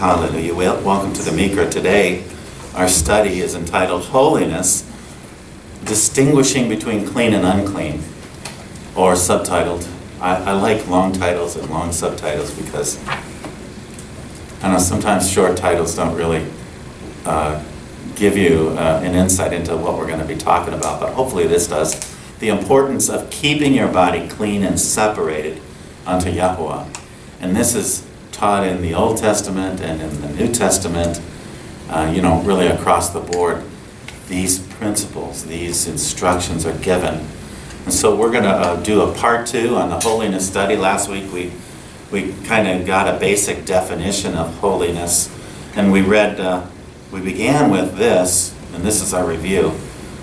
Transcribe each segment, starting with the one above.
Hallelujah. Welcome to the Miqra. Today, our study is entitled Holiness, Distinguishing Between Clean and Unclean, or subtitled. I like long titles and long subtitles because, I know, sometimes short titles don't really give you an insight into what we're going to be talking about, but hopefully this does. The importance of keeping your body clean and separated unto Yahweh. And this is taught in the Old Testament and in the New Testament, really across the board. These principles, these instructions are given. And so we're going to do a part 2 on the holiness study. Last week we kind of got a basic definition of holiness. And we began with this, and this is our review,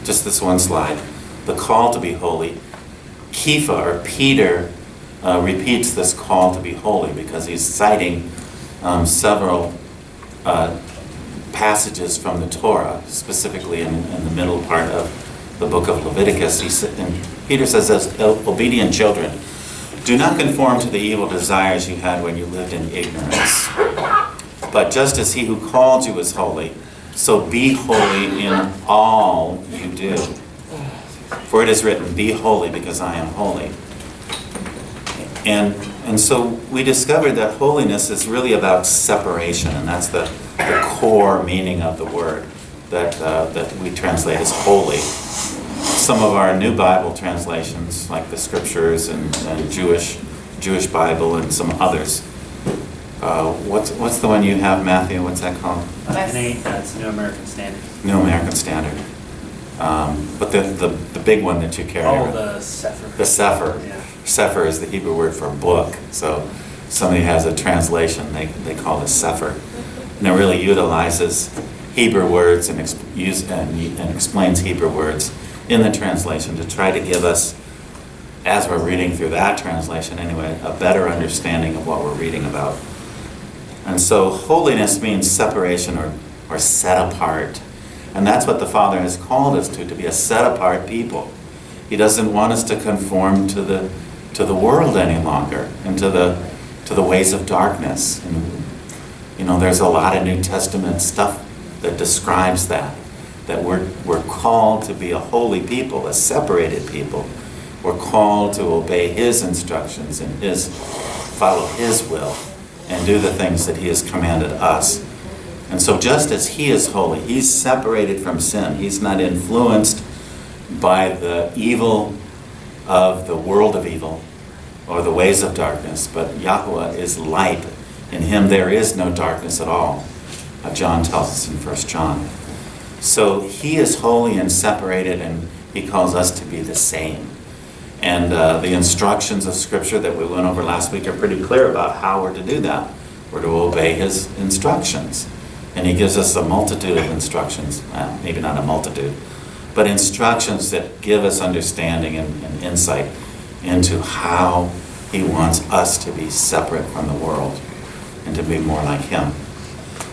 just this one slide. The call to be holy. Kepha, or Peter, repeats this call to be holy because he's citing several passages from the Torah, specifically in the middle part of the book of Leviticus. And Peter says, as obedient children, do not conform to the evil desires you had when you lived in ignorance. But just as he who called you is holy, so be holy in all you do. For it is written, be holy because I am holy. And so we discovered that holiness is really about separation, and that's the core meaning of the word that we translate as holy. Some of our new Bible translations, like the Scriptures and Jewish Bible and some others. What's the one you have, Matthew? What's that called? That's New American Standard. New American Standard. But the big one that you carry. Oh, the Sefer. The Sefer. Yeah. Sefer is the Hebrew word for book. So somebody has a translation, they call it Sefer. And it really utilizes Hebrew words and explains Hebrew words in the translation to try to give us, as we're reading through that translation anyway, a better understanding of what we're reading about. And so holiness means separation or set apart. And that's what the Father has called us to be a set-apart people. He doesn't want us to conform to the world any longer, and to the ways of darkness. And, there's a lot of New Testament stuff that describes that we're called to be a holy people, a separated people. We're called to obey His instructions and follow His will and do the things that He has commanded us. And so just as He is holy, He's separated from sin. He's not influenced by the evil of the world of evil or the ways of darkness, but Yahweh is light. In Him there is no darkness at all. John tells us in 1 John. So He is holy and separated, and He calls us to be the same. And the instructions of Scripture that we went over last week are pretty clear about how we're to do that. We're to obey His instructions. And He gives us a multitude of instructions, maybe not a multitude, but instructions that give us understanding and insight into how He wants us to be separate from the world and to be more like Him.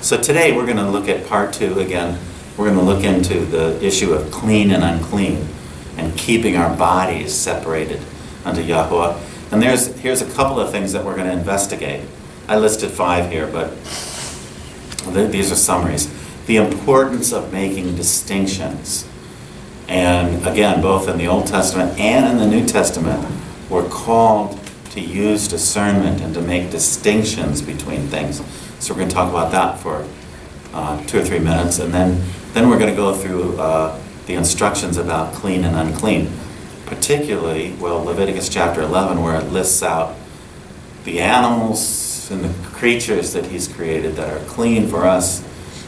So today we're going to look at part 2 again. We're going to look into the issue of clean and unclean and keeping our bodies separated unto Yahweh. And here's a couple of things that we're going to investigate. I listed 5 here, but these are summaries. The importance of making distinctions. And again, both in the Old Testament and in the New Testament, we're called to use discernment and to make distinctions between things. So we're going to talk about that for 2 or 3 minutes. And then we're going to go through the instructions about clean and unclean. Particularly, Leviticus chapter 11, where it lists out the animals and the creatures that He's created that are clean for us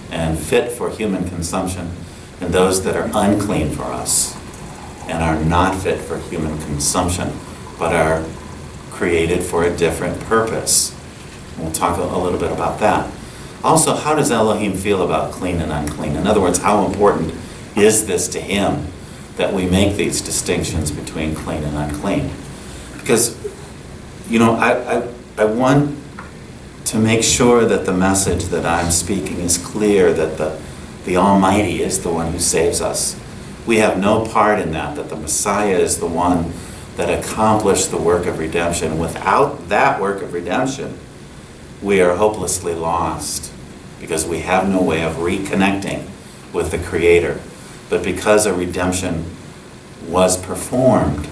and fit for human consumption, and those that are unclean for us and are not fit for human consumption, but are created for a different purpose. And we'll talk a little bit about that. Also, how does Elohim feel about clean and unclean? In other words, how important is this to Him that we make these distinctions between clean and unclean? Because, I want to make sure that the message that I'm speaking is clear, that the Almighty is the one who saves us. We have no part in that the Messiah is the one that accomplished the work of redemption. Without that work of redemption, we are hopelessly lost. because we have no way of reconnecting with the Creator. But because a redemption was performed,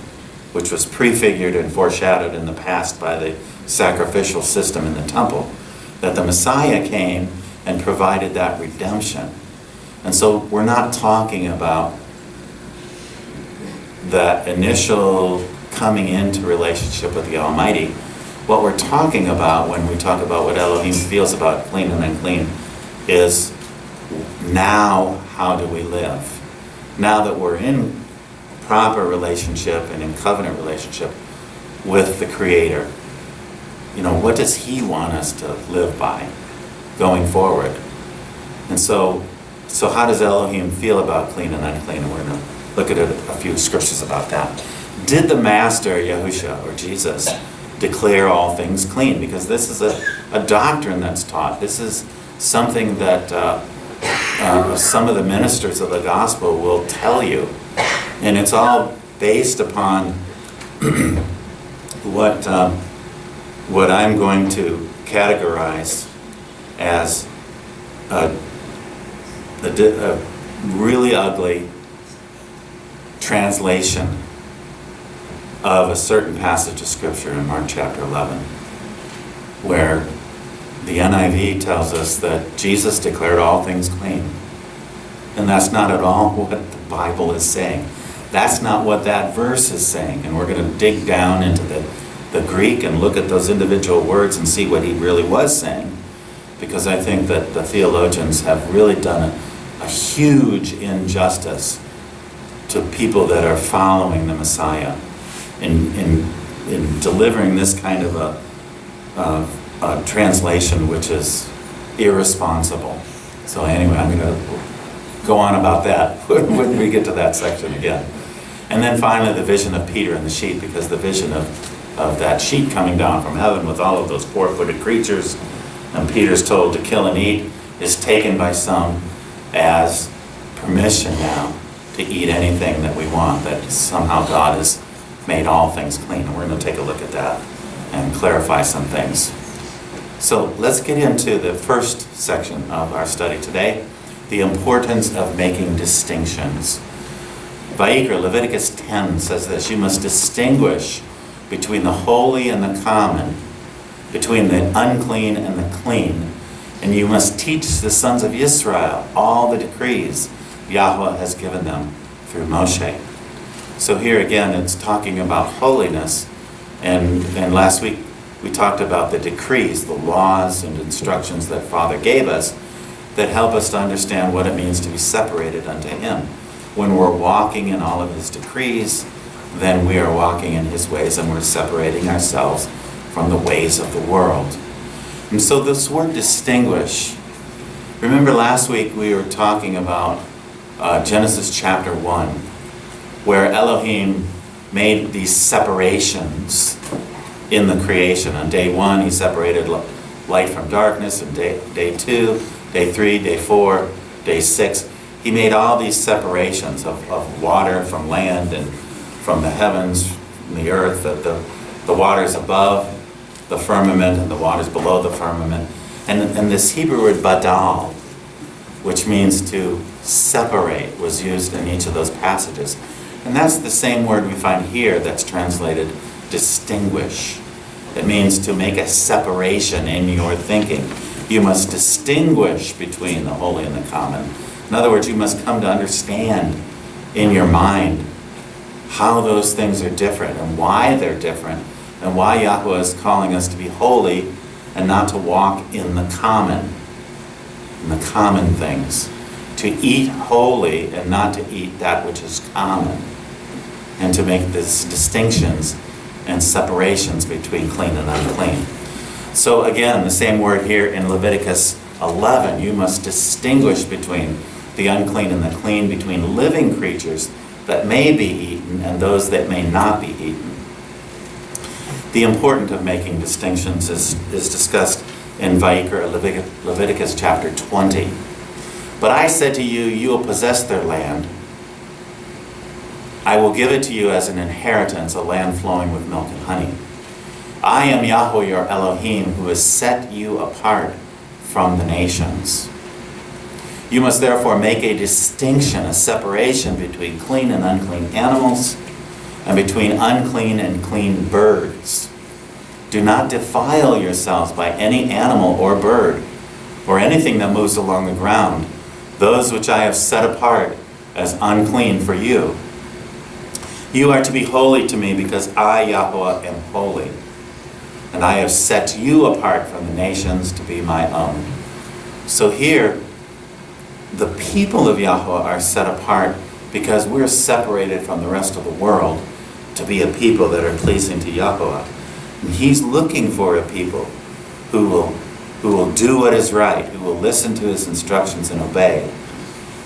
which was prefigured and foreshadowed in the past by the sacrificial system in the temple, that the Messiah came and provided that redemption. And so we're not talking about that initial coming into relationship with the Almighty. What we're talking about when we talk about what Elohim feels about clean and unclean is, now how do we live? Now that we're in proper relationship and in covenant relationship with the Creator, what does He want us to live by going forward? And so how does Elohim feel about clean and unclean? And we're going to look at a few scriptures about that. Did the Master, Yahusha, or Jesus, declare all things clean? Because this is a doctrine that's taught. This is something that some of the ministers of the gospel will tell you. And it's all based upon what I'm going to categorize as a really ugly translation of a certain passage of Scripture in Mark chapter 11, where the NIV tells us that Jesus declared all things clean. And that's not at all what the Bible is saying. That's not what that verse is saying. And we're going to dig down into the Greek and look at those individual words and see what he really was saying. Because I think that the theologians have really done a huge injustice to people that are following the Messiah in delivering this kind of a translation which is irresponsible. So anyway, I'm going to go on about that when we get to that section again. And then finally the vision of Peter and the sheep, because the vision of that sheep coming down from heaven with all of those four-footed creatures, and Peter's told to kill and eat, is taken by some as permission now to eat anything that we want, that somehow God has made all things clean. And we're going to take a look at that and clarify some things. So let's get into the first section of our study today, the importance of making distinctions. Vayikra, Leviticus 10 says this: you must distinguish between the holy and the common, between the unclean and the clean, and you must teach the sons of Israel all the decrees Yahweh has given them through Moshe. So here again it's talking about holiness, and last week we talked about the decrees, the laws and instructions that Father gave us that help us to understand what it means to be separated unto Him. When we're walking in all of His decrees, then we are walking in His ways, and we're separating ourselves from the ways of the world. And so this word distinguish, remember last week we were talking about Genesis chapter 1, where Elohim made these separations in the creation. On day 1, He separated light from darkness, and day 2, day 3, day 4, day 6. He made all these separations of water from land and from the heavens, from the earth, the waters above the firmament and the waters below the firmament. And this Hebrew word badal, which means to separate, was used in each of those passages. And that's the same word we find here that's translated distinguish. It means to make a separation in your thinking. You must distinguish between the holy and the common. In other words, you must come to understand in your mind how those things are different and why they're different, and why Yahweh is calling us to be holy and not to walk in the common things. To eat holy and not to eat that which is common. And to make these distinctions and separations between clean and unclean. So again, the same word here in Leviticus 11, you must distinguish between the unclean and the clean, between living creatures that may be eaten and those that may not be eaten. The importance of making distinctions is discussed in Vayikra, Leviticus chapter 20. But I said to you, you will possess their land. I will give it to you as an inheritance, a land flowing with milk and honey. I am Yahweh your Elohim, who has set you apart from the nations. You must therefore make a distinction, a separation between clean and unclean animals, and between unclean and clean birds. Do not defile yourselves by any animal or bird, or anything that moves along the ground, those which I have set apart as unclean for you. You are to be holy to me, because I, Yahweh, am holy, and I have set you apart from the nations to be my own. So here, the people of Yahweh are set apart because we're separated from the rest of the world to be a people that are pleasing to Yahweh. And He's looking for a people who will do what is right, who will listen to His instructions and obey.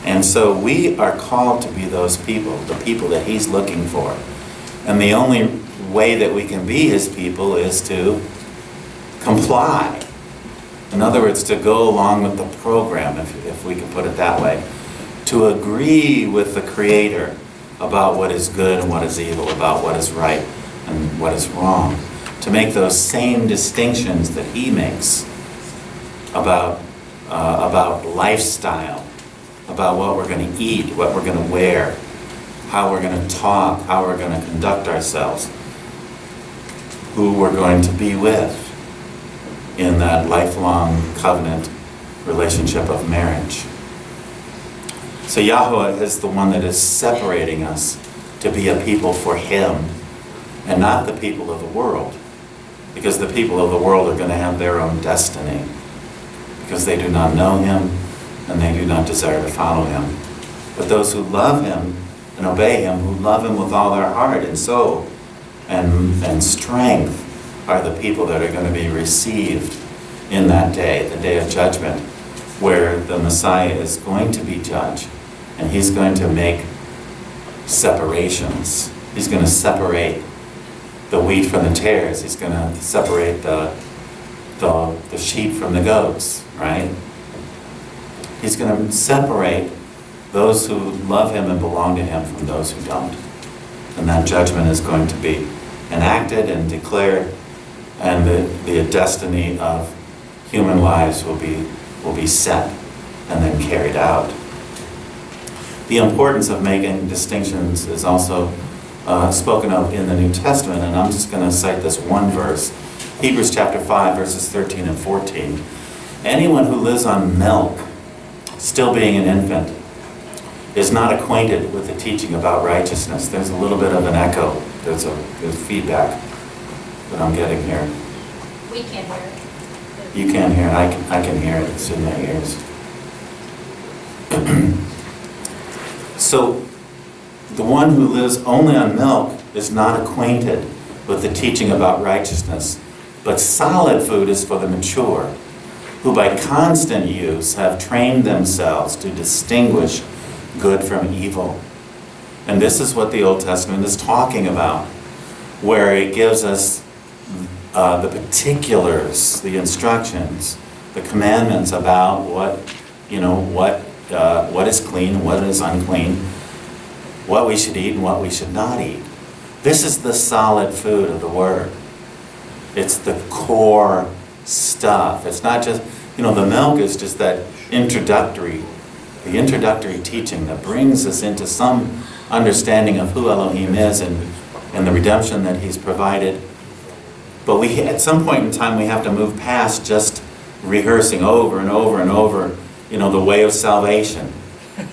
And so we are called to be those people, the people that He's looking for. And the only way that we can be His people is to comply. In other words, to go along with the program, if we can put it that way. To agree with the Creator about what is good and what is evil, about what is right and what is wrong. To make those same distinctions that He makes about lifestyle, about what we're going to eat, what we're going to wear, how we're going to talk, how we're going to conduct ourselves, who we're going to be with in that lifelong covenant relationship of marriage. So Yahweh is the one that is separating us to be a people for Him and not the people of the world, because the people of the world are going to have their own destiny because they do not know Him and they do not desire to follow Him. But those who love Him and obey Him, who love Him with all their heart and soul and strength, are the people that are going to be received in that day, the day of judgment, where the Messiah is going to be judge, and He's going to make separations. He's going to separate the wheat from the tares. He's going to separate the sheep from the goats, right? He's going to separate those who love Him and belong to Him from those who don't. And that judgment is going to be enacted and declared, and the destiny of human lives will be set and then carried out. The importance of making distinctions is also spoken of in the New Testament, and I'm just going to cite this one verse, Hebrews chapter 5, verses 13 and 14. Anyone who lives on milk, still being an infant, is not acquainted with the teaching about righteousness. There's a little bit of an echo. There's feedback that I'm getting here. We can't hear it. You can't hear it. I can hear it. It's in my ears. So, the one who lives only on milk is not acquainted with the teaching about righteousness, but solid food is for the mature, who by constant use have trained themselves to distinguish good from evil. And this is what the Old Testament is talking about, where it gives us the particulars, the instructions, the commandments about what is clean, what is unclean, what we should eat and what we should not eat. This is the solid food of the Word. It's the core stuff. It's not just, the milk is just that introductory teaching that brings us into some understanding of who Elohim is and the redemption that He's provided. But at some point in time, we have to move past just rehearsing over and over and over, the way of salvation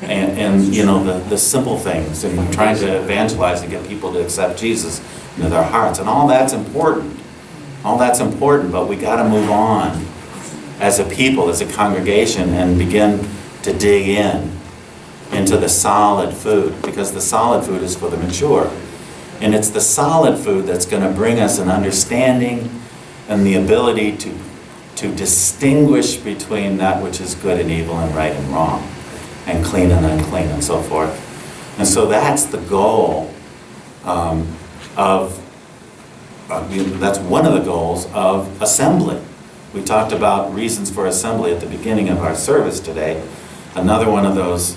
and the simple things, and trying to evangelize and get people to accept Jesus into their hearts. And all that's important. But we got to move on as a people, as a congregation, and begin to dig into the solid food, because the solid food is for the mature. And it's the solid food that's going to bring us an understanding and the ability to distinguish between that which is good and evil and right and wrong and clean and unclean and so forth. And so that's the goal that's one of the goals of assembly. We talked about reasons for assembly at the beginning of our service today. Another one of those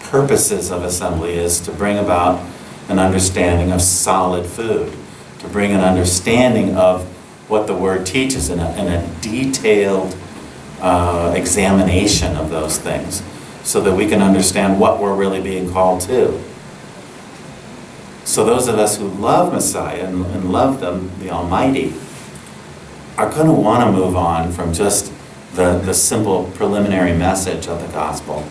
purposes of assembly is to bring about an understanding of solid food, to bring an understanding of what the Word teaches in a detailed examination of those things so that we can understand what we're really being called to. So those of us who love Messiah and love the Almighty are going to want to move on from just the simple preliminary message of the gospel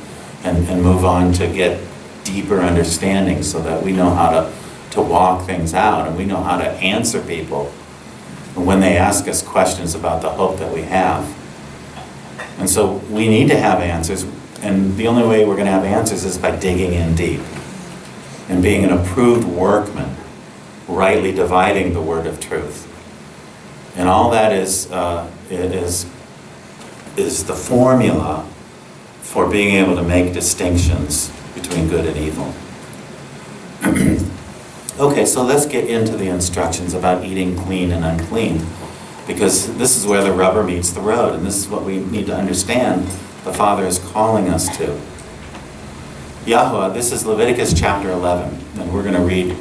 and move on to get deeper understanding so that we know how to walk things out and we know how to answer people when they ask us questions about the hope that we have. And so we need to have answers, and the only way we're going to have answers is by digging in deep and being an approved workman, rightly dividing the word of truth. And all that is the formula for being able to make distinctions between good and evil. Okay, so let's get into the instructions about eating clean and unclean, because this is where the rubber meets the road, and this is what we need to understand the Father is calling us to. Yahweh, this is Leviticus chapter 11, and we're going to read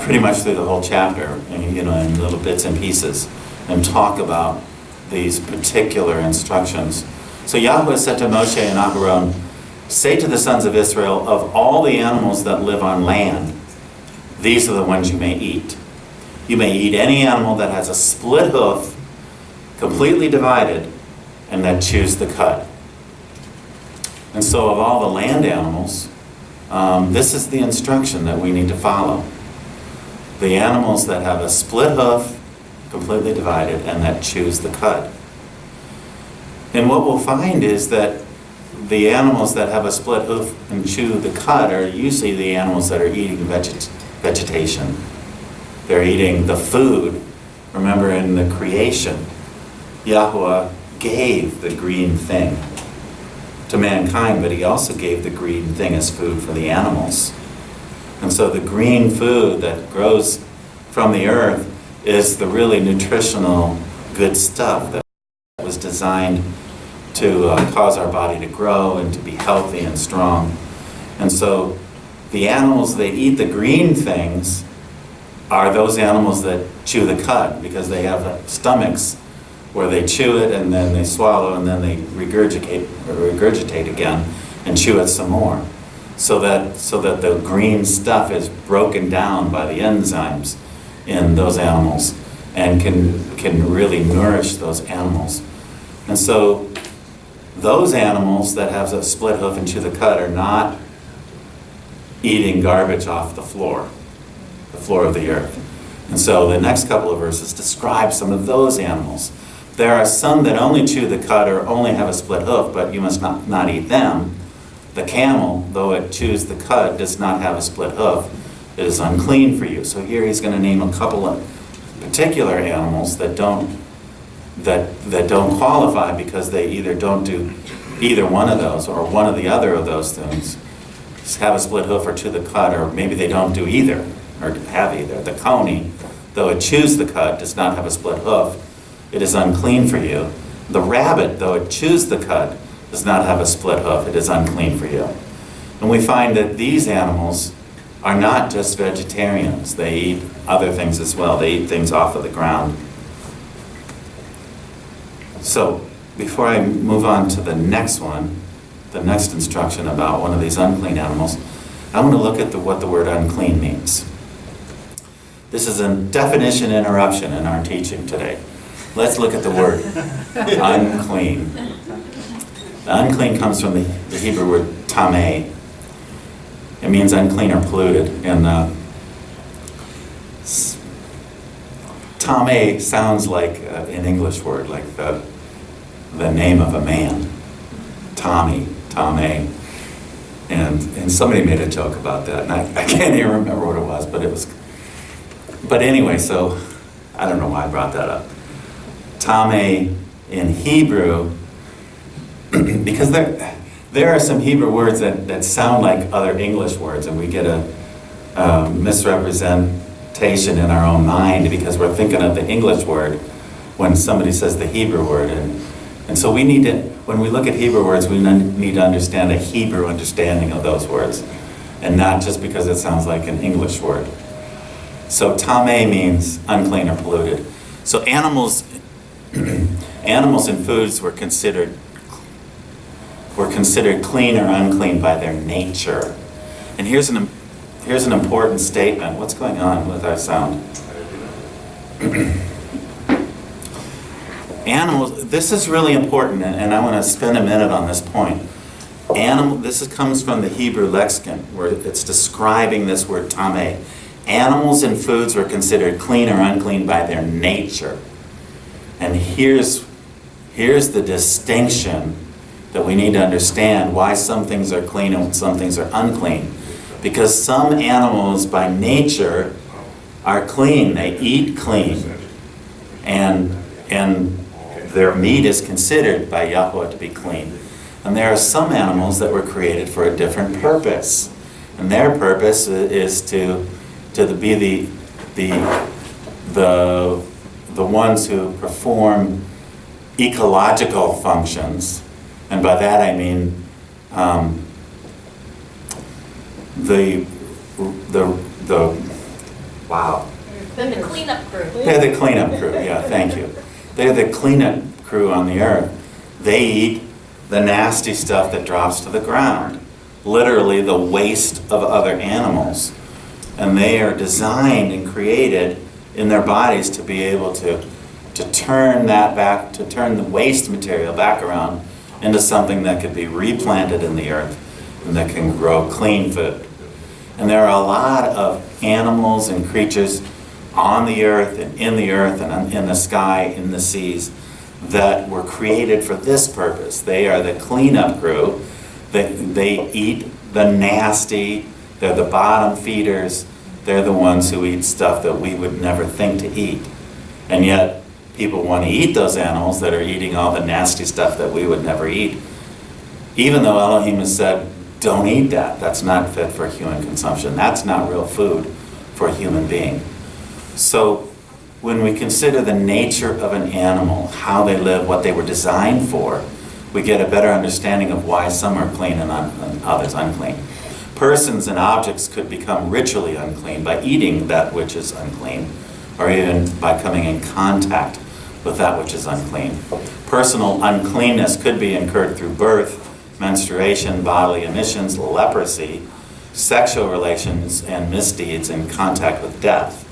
pretty much through the whole chapter, in little bits and pieces, and talk about these particular instructions. So Yahweh said to Moshe and Aharon, "Say to the sons of Israel, of all the animals that live on land, these are the ones you may eat. You may eat any animal that has a split hoof, completely divided, and that chews the cud." And so of all the land animals, this is the instruction that we need to follow. The animals that have a split hoof, completely divided, and that chews the cud. And what we'll find is that the animals that have a split hoof and chew the cud are usually the animals that are eating vegetation. They're eating the food. Remember, in the creation, Yahweh gave the green thing to mankind, but he also gave the green thing as food for the animals. And so the green food that grows from the earth is the really nutritional good stuff that was designed to cause our body to grow and to be healthy and strong. And so the animals that eat the green things are those animals that chew the cud, because they have stomachs where they chew it and then they swallow and then they regurgitate again and chew it some more, so that the green stuff is broken down by the enzymes in those animals and can really nourish those animals. And so those animals that have a split hoof and chew the cud are not eating garbage off the floor of the earth. And so the next couple of verses describe some of those animals. There are some that only chew the cud or only have a split hoof, but you must not eat them. The camel, though it chews the cud, does not have a split hoof. It is unclean for you. So here he's going to name a couple of particular animals that don't qualify because they either don't do either one of those or one or the other of those things. Have a split hoof or chew the cud, or maybe they don't do either or have either. The coney, though it chews the cud, does not have a split hoof. It is unclean for you. The rabbit, though it chews the cud, does not have a split hoof. It is unclean for you. And we find that these animals are not just vegetarians. They eat other things as well. They eat things off of the ground. So before I move on to the next one, the next instruction about one of these unclean animals, I want to look at what the word unclean means. This is a definition interruption in our teaching today. Let's look at the word unclean. The unclean comes from the Hebrew word tameh. It means unclean or polluted. And tameh sounds like an English word, like the name of a man. Tommy, Tameh. And somebody made a joke about that, and I can't even remember what it was, but anyway, so I don't know why I brought that up. Tameh in Hebrew, because there are some Hebrew words that sound like other English words, and we get a misrepresentation in our own mind because we're thinking of the English word when somebody says the Hebrew word. And so we need to, when we look at Hebrew words, we need to understand a Hebrew understanding of those words, and not just because it sounds like an English word. So tameh means unclean or polluted. So animals Animals and foods were considered clean or unclean by their nature. And here's an important statement. What's going on with our sound? Animals, this is really important, and I want to spend a minute on this point. Comes from the Hebrew lexicon, where it's describing this word tameh. Animals and foods were considered clean or unclean by their nature. And here's the distinction that we need to understand why some things are clean and some things are unclean. Because some animals by nature are clean, they eat clean, and their meat is considered by Yahweh to be clean. And there are some animals that were created for a different purpose. And their purpose is to be the ones who perform ecological functions. And by that I mean the cleanup crew. They're the cleanup crew, yeah, thank you. They're the cleanup crew on the earth. They eat the nasty stuff that drops to the ground, literally the waste of other animals. And they are designed and created in their bodies to be able to turn that back, to turn the waste material back around into something that could be replanted in the earth and that can grow clean food. And there are a lot of animals and creatures on the earth and in the sky, in the seas, that were created for this purpose. They are the cleanup crew. They eat the nasty, they're the bottom feeders, they're the ones who eat stuff that we would never think to eat. And yet, people want to eat those animals that are eating all the nasty stuff that we would never eat. Even though Elohim has said, don't eat that. That's not fit for human consumption. That's not real food for a human being. So when we consider the nature of an animal, how they live, what they were designed for, we get a better understanding of why some are clean and others unclean. Persons and objects could become ritually unclean by eating that which is unclean, or even by coming in contact with that which is unclean. Personal uncleanness could be incurred through birth, menstruation, bodily emissions, leprosy, sexual relations, and misdeeds in contact with death.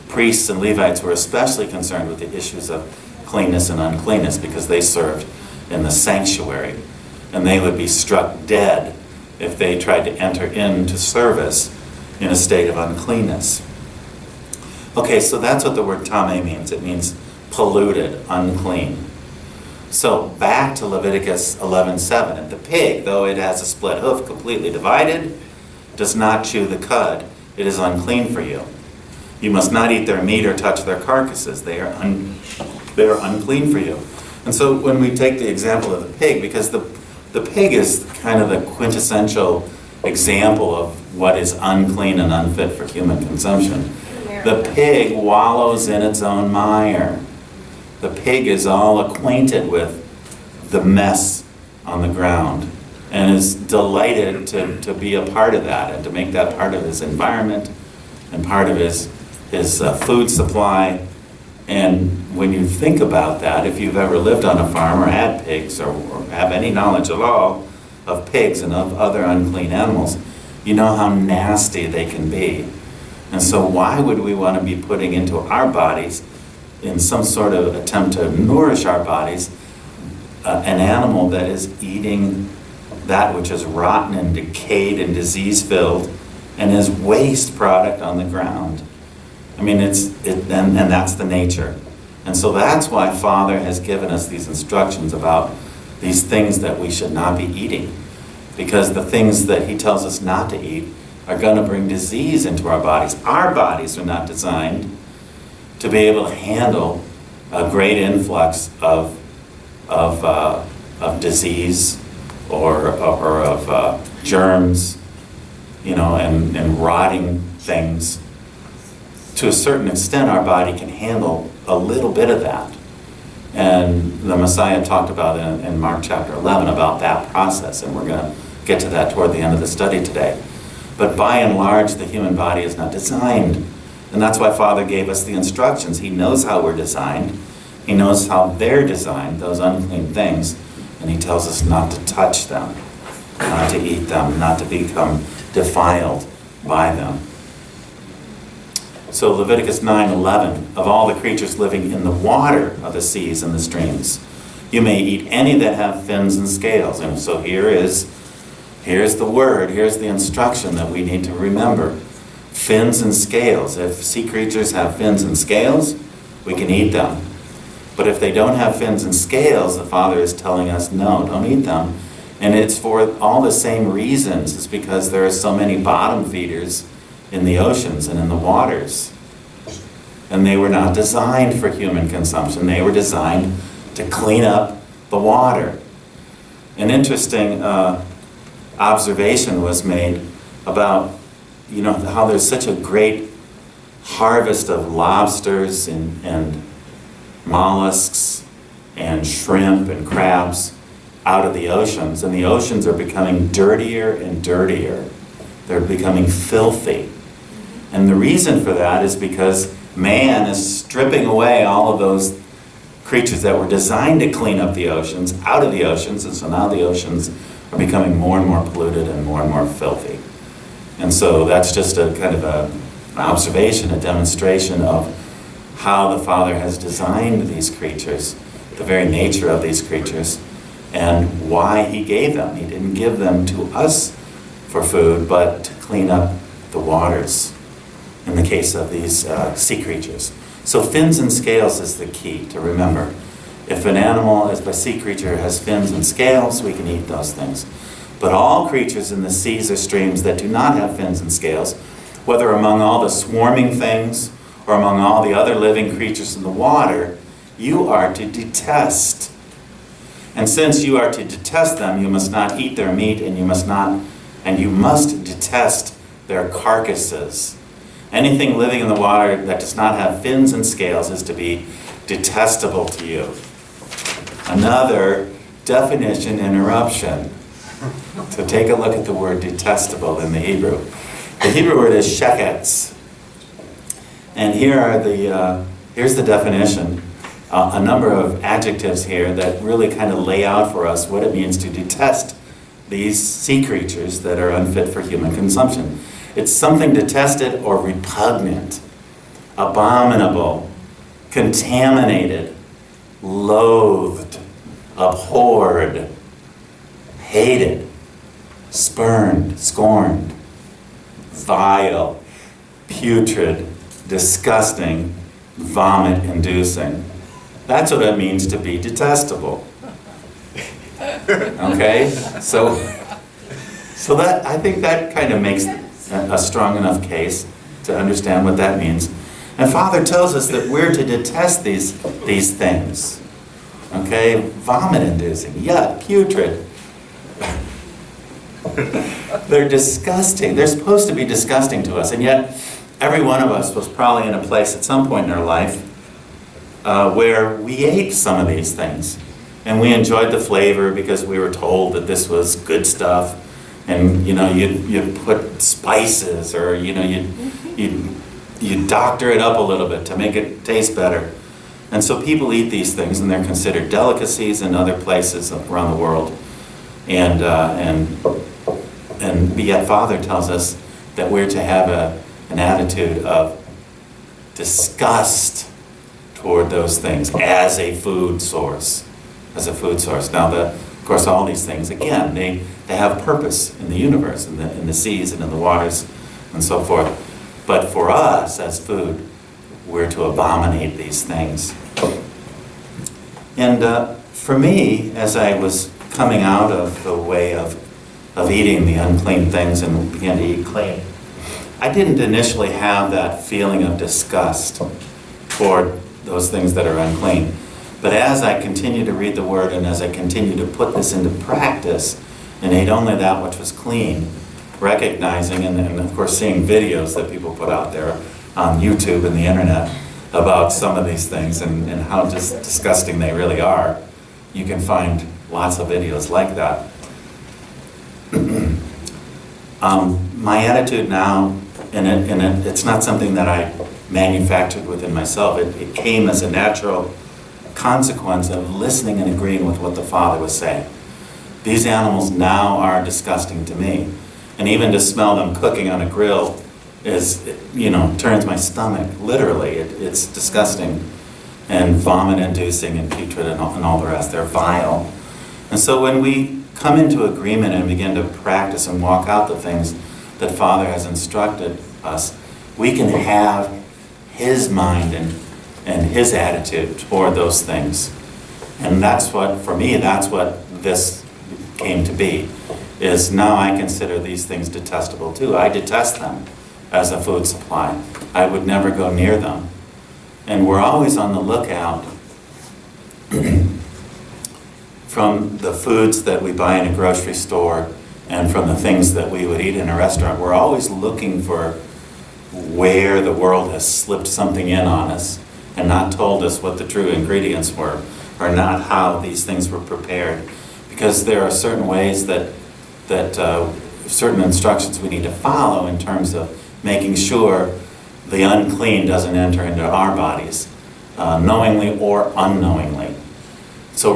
Priests and Levites were especially concerned with the issues of cleanness and uncleanness because they served in the sanctuary, and they would be struck dead if they tried to enter into service in a state of uncleanness. Okay, so that's what the word tameh means. It means polluted, unclean. So back to Leviticus 11:7. And the pig, though it has a split hoof completely divided, does not chew the cud. It is unclean for you. You must not eat their meat or touch their carcasses. They are unclean for you. And so when we take the example of the pig, because the pig is kind of the quintessential example of what is unclean and unfit for human consumption. The pig wallows in its own mire. The pig is all acquainted with the mess on the ground and is delighted to be a part of that and to make that part of his environment and part of his food supply. And when you think about that, if you've ever lived on a farm or had pigs or have any knowledge at all of pigs and of other unclean animals, you know how nasty they can be. And so why would we want to be putting into our bodies, in some sort of attempt to nourish our bodies, an animal that is eating that which is rotten and decayed and disease-filled and is waste product on the ground? I mean, and that's the nature. And so that's why Father has given us these instructions about these things that we should not be eating. Because the things that he tells us not to eat are going to bring disease into our bodies. Our bodies are not designed to be able to handle a great influx of disease or of germs, and rotting things. To a certain extent, our body can handle a little bit of that. And the Messiah talked about in Mark chapter 11 about that process, and we're going to get to that toward the end of the study today. But by and large, the human body is not designed. And that's why Father gave us the instructions. He knows how we're designed. He knows how they're designed, those unclean things, and he tells us not to touch them, not to eat them, not to become defiled by them. So Leviticus 9:11, of all the creatures living in the water of the seas and the streams, you may eat any that have fins and scales. And so here's the word, here's the instruction that we need to remember. Fins and scales. If sea creatures have fins and scales, we can eat them. But if they don't have fins and scales, the Father is telling us, no, don't eat them. And it's for all the same reasons. It's because there are so many bottom feeders in the oceans and in the waters. And they were not designed for human consumption. They were designed to clean up the water. An interesting observation was made about, how there's such a great harvest of lobsters and mollusks and shrimp and crabs out of the oceans. And the oceans are becoming dirtier and dirtier. They're becoming filthy. And the reason for that is because man is stripping away all of those creatures that were designed to clean up the oceans out of the oceans, and so now the oceans are becoming more and more polluted and more filthy. And so that's just a kind of an observation, a demonstration of how the Father has designed these creatures, the very nature of these creatures, and why he gave them. He didn't give them to us for food, but to clean up the waters, in the case of these sea creatures. So fins and scales is the key to remember. If a sea creature has fins and scales, we can eat those things. But all creatures in the seas or streams that do not have fins and scales, whether among all the swarming things or among all the other living creatures in the water, you are to detest. And since you are to detest them, you must not eat their meat, and you must detest their carcasses. Anything living in the water that does not have fins and scales is to be detestable to you. Another definition interruption. So take a look at the word detestable in the Hebrew. The Hebrew word is sheketz. And here's the definition. A number of adjectives here that really kind of lay out for us what it means to detest these sea creatures that are unfit for human consumption. It's something detested or repugnant, abominable, contaminated, loathed, abhorred, hated, spurned, scorned, vile, putrid, disgusting, vomit-inducing. That's what it means to be detestable. Okay? So that, I think that kind of makes a strong enough case to understand what that means. And Father tells us that we're to detest these things. Okay? Vomit-inducing, yuck, putrid. They're disgusting. They're supposed to be disgusting to us. And yet, every one of us was probably in a place at some point in our life where we ate some of these things. And we enjoyed the flavor because we were told that this was good stuff. And, you'd put spices or, you'd doctor it up a little bit to make it taste better. And so people eat these things, and they're considered delicacies in other places around the world. And yet Father tells us that we're to have an attitude of disgust toward those things as a food source. Now, of course, all these things, again, they have purpose in the universe, in the seas and in the waters and so forth. But for us, as food, we're to abominate these things. And for me, as I was coming out of the way of eating the unclean things and began to eat clean, I didn't initially have that feeling of disgust toward those things that are unclean. But as I continue to read the Word and as I continue to put this into practice and ate only that which was clean, recognizing and of course seeing videos that people put out there on YouTube and the internet about some of these things and how just disgusting they really are. You can find lots of videos like that. My attitude now, and it's not something that I manufactured within myself, it came as a natural consequence of listening and agreeing with what the Father was saying. These animals now are disgusting to me. And even to smell them cooking on a grill turns my stomach, literally. It's disgusting and vomit-inducing and putrid and all the rest. They're vile. And so when we come into agreement and begin to practice and walk out the things that Father has instructed us, we can have His mind and His attitude toward those things. And that's what, for me, that's what this came to be, is now I consider these things detestable too. I detest them as a food supply. I would never go near them. And we're always on the lookout from the foods that we buy in a grocery store and from the things that we would eat in a restaurant. We're always looking for where the world has slipped something in on us and not told us what the true ingredients were, or not how these things were prepared. Because there are certain ways that certain instructions we need to follow in terms of making sure the unclean doesn't enter into our bodies, knowingly or unknowingly. So,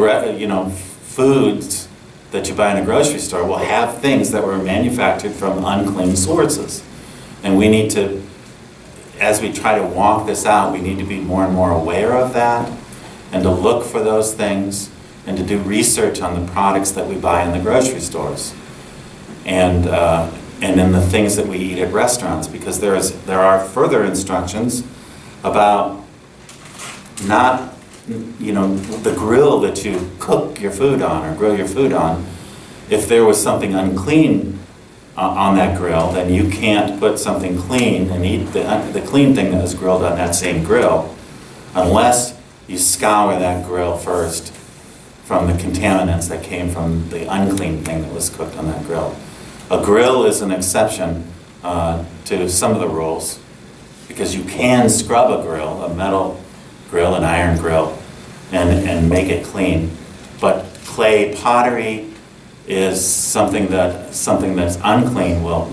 foods that you buy in a grocery store will have things that were manufactured from unclean sources. And we need to, as we try to walk this out, we need to be more and more aware of that, and to look for those things, and to do research on the products that we buy in the grocery stores, and in the things that we eat at restaurants, because there are further instructions about not, the grill that you cook your food on or grill your food on. If there was something unclean on that grill, then you can't put something clean and eat the clean thing that was grilled on that same grill, unless you scour that grill first from the contaminants that came from the unclean thing that was cooked on that grill. A grill is an exception to some of the rules, because you can scrub a grill, a metal grill, an iron grill, and make it clean. But clay pottery is something that's unclean. Will,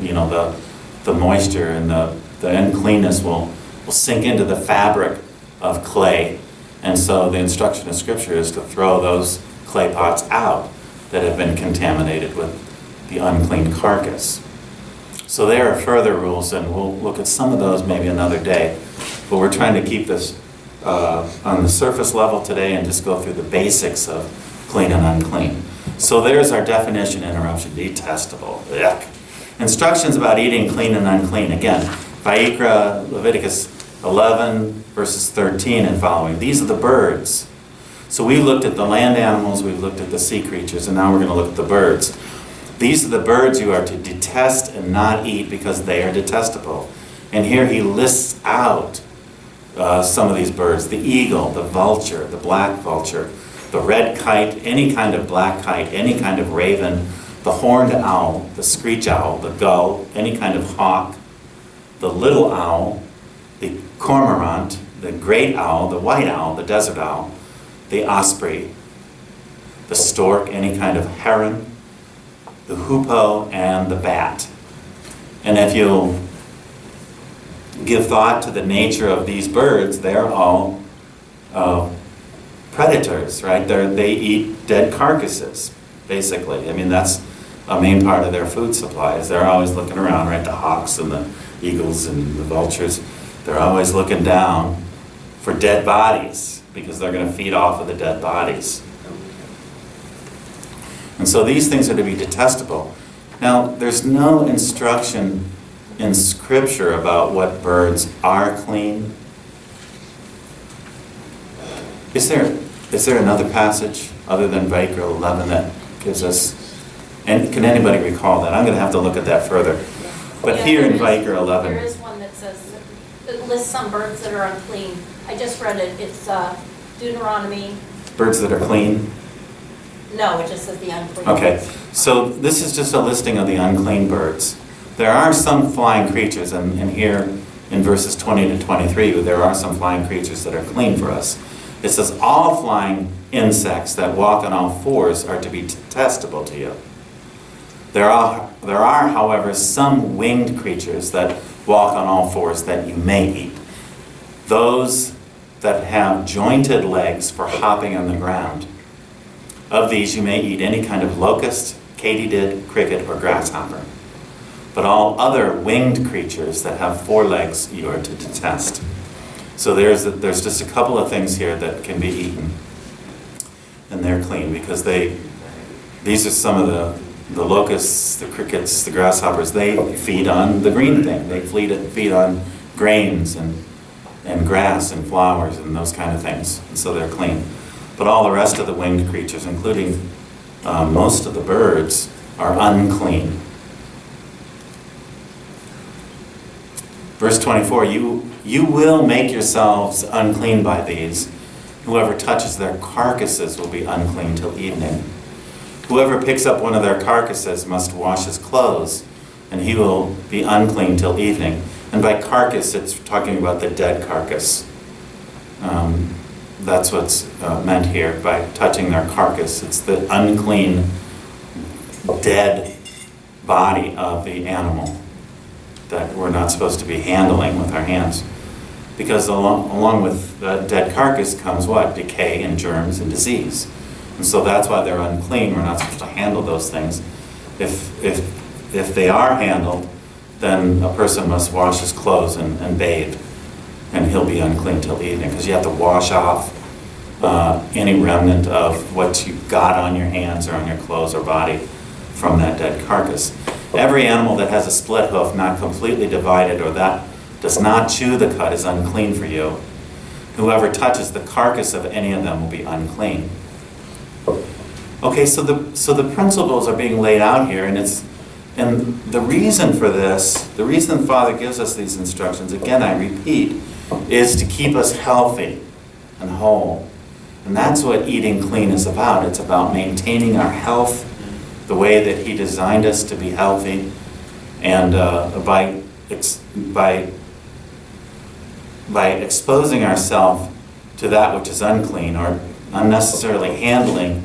the moisture and the uncleanness will sink into the fabric of clay. And so the instruction in Scripture is to throw those clay pots out that have been contaminated with the unclean carcass. So there are further rules, and we'll look at some of those maybe another day. But we're trying to keep this on the surface level today and just go through the basics of clean and unclean. So there's our definition interruption: detestable. Yuck. Instructions about eating clean and unclean. Again, Miqra, Leviticus 11, verses 13 and following. These are the birds. So we looked at the land animals, we've looked at the sea creatures, and now we're going to look at the birds. These are the birds you are to detest and not eat because they are detestable. And here he lists out some of these birds: the eagle, the vulture, the black vulture, the red kite, any kind of black kite, any kind of raven, the horned owl, the screech owl, the gull, any kind of hawk, the little owl, the cormorant, the great owl, the white owl, the desert owl, the osprey, the stork, any kind of heron, the hoopoe, and the bat. And if you'll give thought to the nature of these birds, they're all predators, right? They eat dead carcasses, basically. I mean, that's a main part of their food supply, is they're always looking around, right? The hawks and the eagles and the vultures, they're always looking down for dead bodies, because they're going to feed off of the dead bodies. And so these things are to be detestable. Now, there's no instruction in Scripture about what birds are clean. Is there another passage other than Miqra 11 that gives us, and can anybody recall that? I'm going to have to look at that further. But Yeah, here in there is- Miqra 11, There is one that says, it lists some birds that are unclean. I just read it. It's Deuteronomy. birds that are clean. No, it just says the unclean. Okay, so this is just a listing of the unclean birds. There are some flying creatures, and here in verses 20 to 23, there are some flying creatures that are clean for us. It says, all flying insects that walk on all fours are to be detestable to you. There are, however, some winged creatures that walk on all fours that you may eat. Those that have jointed legs for hopping on the ground. Of these, you may eat any kind of locust, katydid, cricket, or grasshopper. But all other winged creatures that have 4 legs you are to detest. So there's just a couple of things here that can be eaten. And they're clean because these are some of the locusts, the crickets, the grasshoppers. They feed on the green thing. They feed on grains and grass and flowers and those kind of things. And so they're clean. But all the rest of the winged creatures, including most of the birds, are unclean. Verse 24, you will make yourselves unclean by these. Whoever touches their carcasses will be unclean till evening. Whoever picks up one of their carcasses must wash his clothes, and he will be unclean till evening. And by carcass, it's talking about the dead carcass. That's what's meant here by touching their carcass. It's the unclean, dead body of the animal that we're not supposed to be handling with our hands. Because along with the dead carcass comes what? Decay and germs and disease. And so that's why they're unclean. We're not supposed to handle those things. If they are handled, then a person must wash his clothes and bathe, and he'll be unclean till evening, because you have to wash off any remnant of what you've got on your hands or on your clothes or body from that dead carcass. Every animal that has a split hoof, not completely divided, or that does not chew the cud is unclean for you. Whoever touches the carcass of any of them will be unclean. Okay, so the principles are being laid out here, and the reason for this, the reason the Father gives us these instructions, again I repeat, is to keep us healthy and whole. And that's what eating clean is about. It's about maintaining our health the way that He designed us to be healthy, and by exposing ourselves to that which is unclean, or unnecessarily handling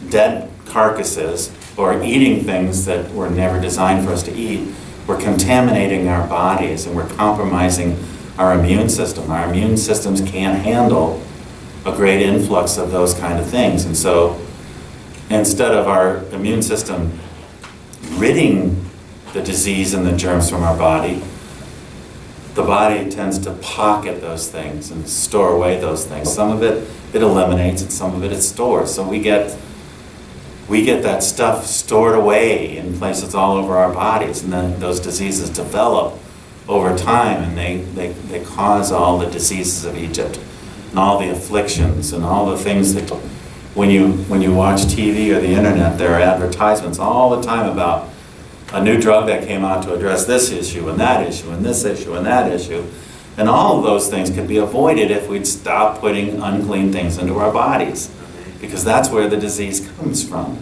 dead carcasses, or eating things that were never designed for us to eat, we're contaminating our bodies and we're compromising our immune system. Our immune systems can't handle a great influx of those kind of things. And so instead of our immune system ridding the disease and the germs from our body, the body tends to pocket those things and store away those things. Some of it eliminates, and some of it stores. So we get that stuff stored away in places all over our bodies, and then those diseases develop over time, and they cause all the diseases of Egypt and all the afflictions and all the things that when you watch TV or the internet, there are advertisements all the time about a new drug that came out to address this issue and that issue and this issue and that issue. And all of those things could be avoided if we'd stop putting unclean things into our bodies, because that's where the disease comes from.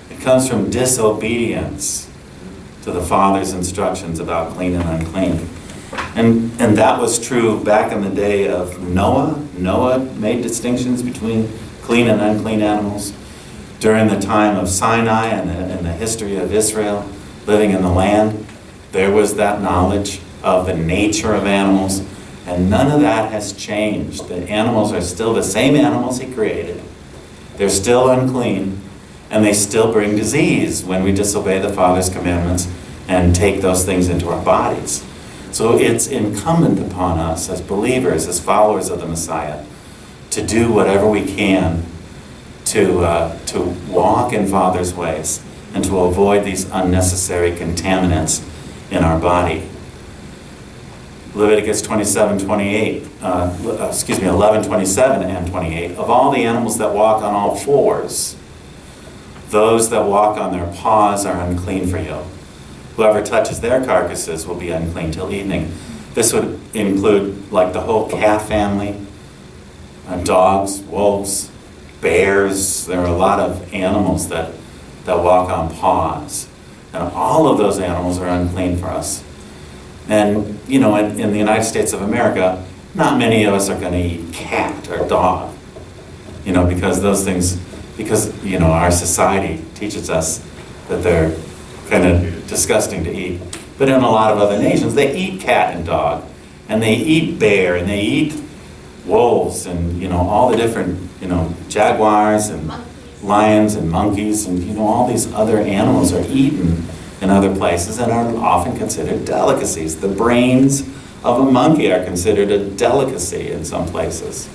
It comes from disobedience to the Father's instructions about clean and unclean. And that was true back in the day of Noah. Noah made distinctions between clean and unclean animals. During the time of Sinai and the history of Israel living in the land, there was that knowledge of the nature of animals, and none of that has changed. The animals are still the same animals He created. They're still unclean, and they still bring disease when we disobey the Father's commandments and take those things into our bodies. So it's incumbent upon us as believers, as followers of the Messiah, to do whatever we can to walk in Father's ways and to avoid these unnecessary contaminants in our body. Leviticus 11:27 and 28. Of all the animals that walk on all fours, those that walk on their paws are unclean for you. Whoever touches their carcasses will be unclean till evening. This would include like the whole cat family, dogs, wolves, bears. There are a lot of animals that walk on paws. And all of those animals are unclean for us. And, you know, in the United States of America, not many of us are going to eat cat or dog, you know, because our society teaches us that they're kind of disgusting to eat. But in a lot of other nations, they eat cat and dog, and they eat bear, and they eat wolves and, all the different, jaguars and lions and monkeys and, all these other animals are eaten in other places and are often considered delicacies. The brains of a monkey are considered a delicacy in some places.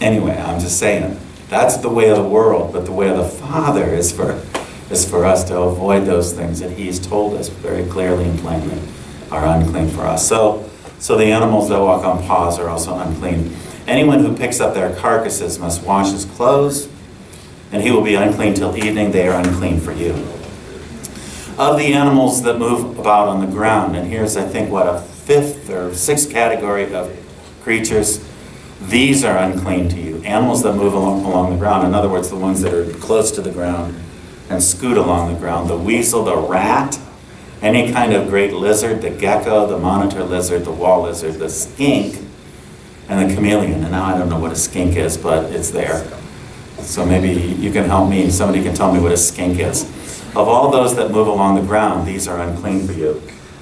Anyway, I'm just saying, that's the way of the world, but the way of the Father is for us to avoid those things that He's told us very clearly and plainly are unclean for us. So the animals that walk on paws are also unclean. Anyone who picks up their carcasses must wash his clothes, and he will be unclean till evening. They are unclean for you. Of the animals that move about on the ground, and here's, I think, a fifth or sixth category of creatures, these are unclean to you. Animals that move along the ground, in other words, the ones that are close to the ground and scoot along the ground. The weasel, the rat, any kind of great lizard, the gecko, the monitor lizard, the wall lizard, the skink, and the chameleon. And now I don't know what a skink is, but it's there. So maybe you can help me. Somebody can tell me what a skink is. Of all those that move along the ground, these are unclean for you.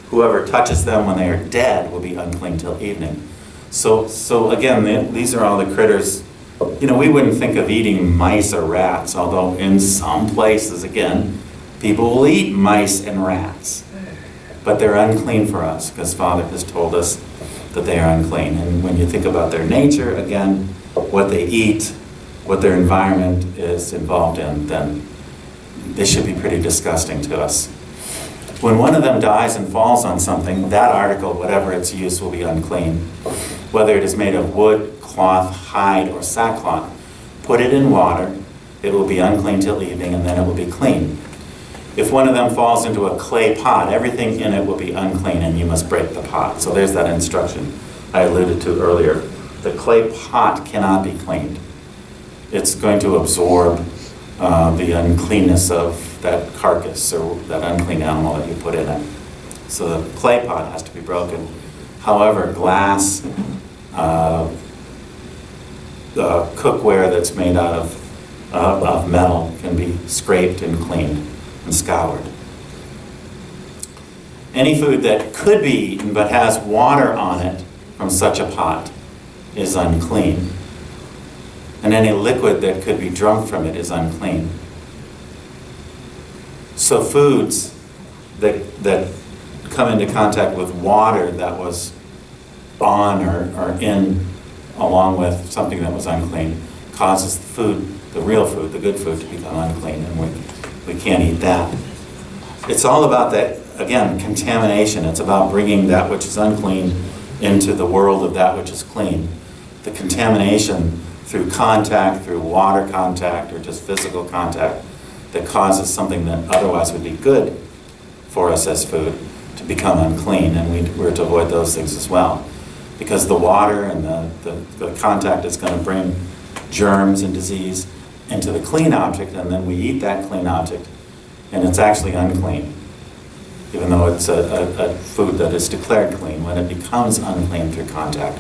Whoever touches them when they are dead will be unclean till evening. So again, these are all the critters. We wouldn't think of eating mice or rats, although in some places, again, people will eat mice and rats. But they're unclean for us, because Father has told us that they are unclean. And when you think about their nature, again, what they eat, what their environment is involved in, then they should be pretty disgusting to us. When one of them dies and falls on something, that article, whatever its use, will be unclean. Whether it is made of wood, cloth, hide, or sackcloth, put it in water, it will be unclean till evening, and then it will be clean. If one of them falls into a clay pot, everything in it will be unclean, and you must break the pot. So there's that instruction I alluded to earlier. The clay pot cannot be cleaned. It's going to absorb the uncleanness of that carcass or that unclean animal that you put in it. So the clay pot has to be broken. However, glass, the cookware that's made out of metal can be scraped and cleaned and scoured. Any food that could be eaten but has water on it from such a pot is unclean. And any liquid that could be drunk from it is unclean. So foods that come into contact with water that was on or in along with something that was unclean causes the food, the real food, the good food, to become unclean, and we can't eat that. It's all about that, again, contamination. It's about bringing that which is unclean into the world of that which is clean. The contamination through contact, through water contact, or just physical contact that causes something that otherwise would be good for us as food to become unclean, and we're to avoid those things as well. Because the water and the contact is going to bring germs and disease into the clean object, and then we eat that clean object, and it's actually unclean, even though it's a food that is declared clean. When it becomes unclean through contact,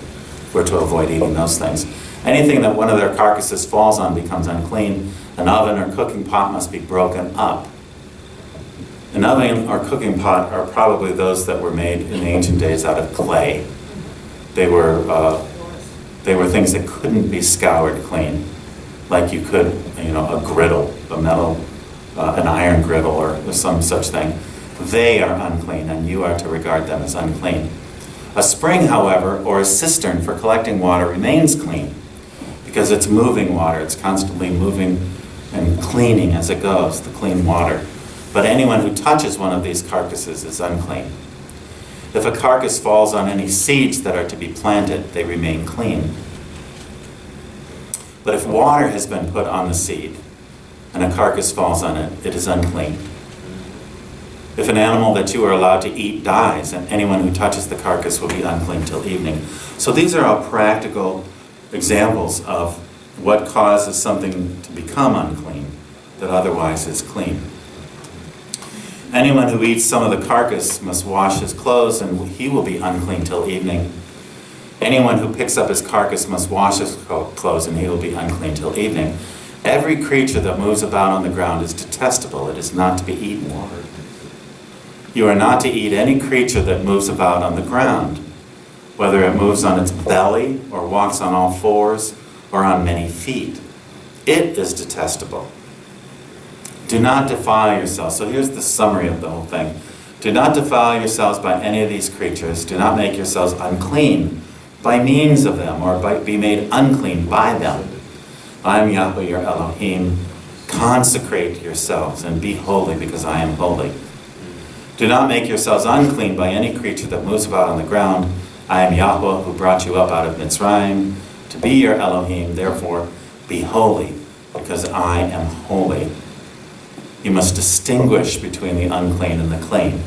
we're to avoid eating those things. Anything that one of their carcasses falls on becomes unclean. An oven or cooking pot must be broken up. An oven or cooking pot are probably those that were made in the ancient days out of clay. They were things that couldn't be scoured clean, like you could, a griddle, a metal, an iron griddle, or some such thing. They are unclean, and you are to regard them as unclean. A spring, however, or a cistern for collecting water remains clean, because it's moving water. It's constantly moving and cleaning as it goes, the clean water. But anyone who touches one of these carcasses is unclean. If a carcass falls on any seeds that are to be planted, they remain clean. But if water has been put on the seed, and a carcass falls on it, it is unclean. If an animal that you are allowed to eat dies, and anyone who touches the carcass will be unclean till evening. So these are all practical examples of what causes something to become unclean that otherwise is clean. Anyone who eats some of the carcass must wash his clothes, and he will be unclean till evening. Anyone who picks up his carcass must wash his clothes, and he will be unclean till evening. Every creature that moves about on the ground is detestable. It is not to be eaten. You are not to eat any creature that moves about on the ground. whether it moves on its belly or walks on all fours or on many feet. It is detestable. Do not defile yourselves. So here's the summary of the whole thing. Do not defile yourselves by any of these creatures. Do not make yourselves unclean by means of them, or be made unclean by them. I am Yahweh your Elohim. Consecrate yourselves and be holy, because I am holy. Do not make yourselves unclean by any creature that moves about on the ground. I am Yahweh who brought you up out of Mitzrayim to be your Elohim. Therefore, be holy, because I am holy. You must distinguish between the unclean and the clean,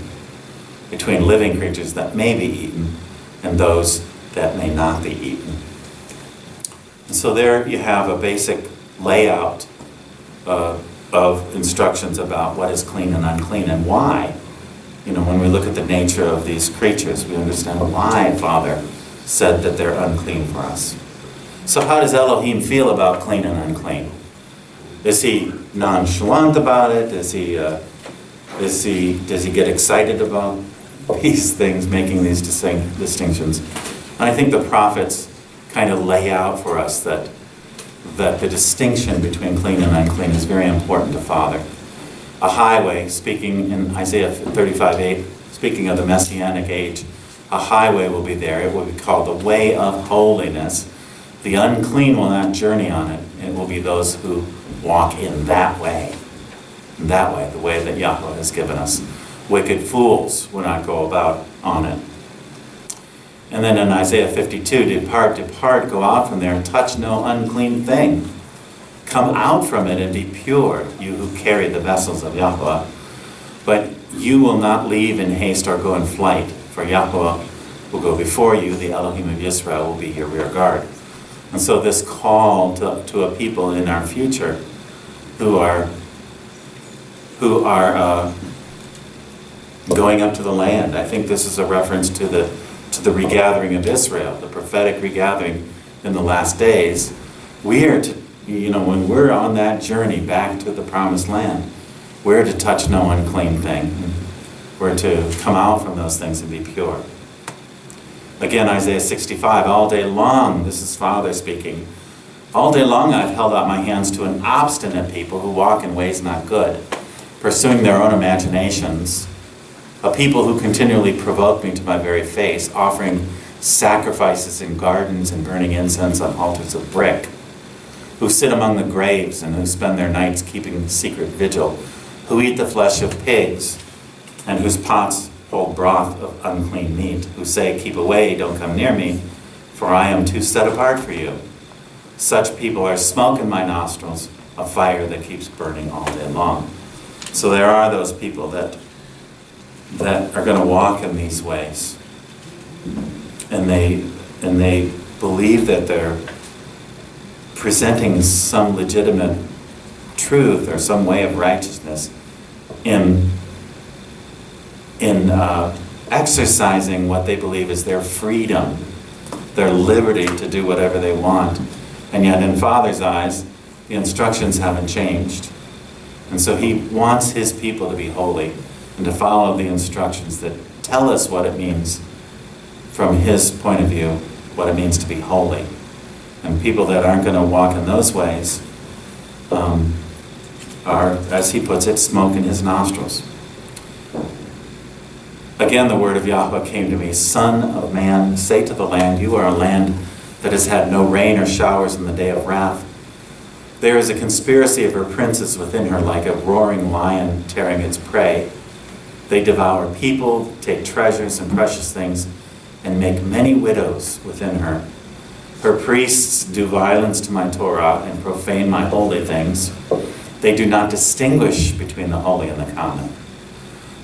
between living creatures that may be eaten and those that may not be eaten. And so there you have a basic layout of instructions about what is clean and unclean and why. You know, when we look at the nature of these creatures, we understand why Father said that they're unclean for us. So how does Elohim feel about clean and unclean? Is he nonchalant about it? Does he get excited about these things, making these distinctions? And I think the prophets kind of lay out for us that the distinction between clean and unclean is very important to Father. A highway, speaking in Isaiah 35:8, speaking of the Messianic age, a highway will be there. It will be called the way of holiness. The unclean will not journey on it. It will be those who walk in that way. In that way, the way that Yahweh has given us. Wicked fools will not go about on it. And then in Isaiah 52, depart, depart, go out from there, touch no unclean thing. Come out from it and be pure, you who carry the vessels of Yahweh. But you will not leave in haste or go in flight, for Yahweh will go before you, the Elohim of Israel will be your rear guard. And so this call to a people in our future who are going up to the land. I think this is a reference to the regathering of Israel, the prophetic regathering in the last days. We are to, when we're on that journey back to the promised land, we're to touch no unclean thing. We're to come out from those things and be pure. Again, Isaiah 65, all day long, this is Father speaking, all day long I've held out my hands to an obstinate people who walk in ways not good, pursuing their own imaginations, a people who continually provoke me to my very face, offering sacrifices in gardens and burning incense on altars of brick, who sit among the graves and who spend their nights keeping secret vigil, who eat the flesh of pigs and whose pots hold broth of unclean meat, who say, keep away, don't come near me, for I am too set apart for you. Such people are smoke in my nostrils, a fire that keeps burning all day long. So there are those people that are going to walk in these ways. And they believe that they're presenting some legitimate truth or some way of righteousness in exercising what they believe is their freedom, their liberty to do whatever they want. And yet in Father's eyes, the instructions haven't changed. And so he wants his people to be holy and to follow the instructions that tell us what it means from his point of view, what it means to be holy. And people that aren't going to walk in those ways are, as he puts it, smoke in his nostrils. Again, the word of Yahweh came to me, Son of man, say to the land, you are a land that has had no rain or showers in the day of wrath. There is a conspiracy of her princes within her, like a roaring lion tearing its prey. They devour people, take treasures and precious things, and make many widows within her. Her priests do violence to my Torah and profane my holy things. They do not distinguish between the holy and the common.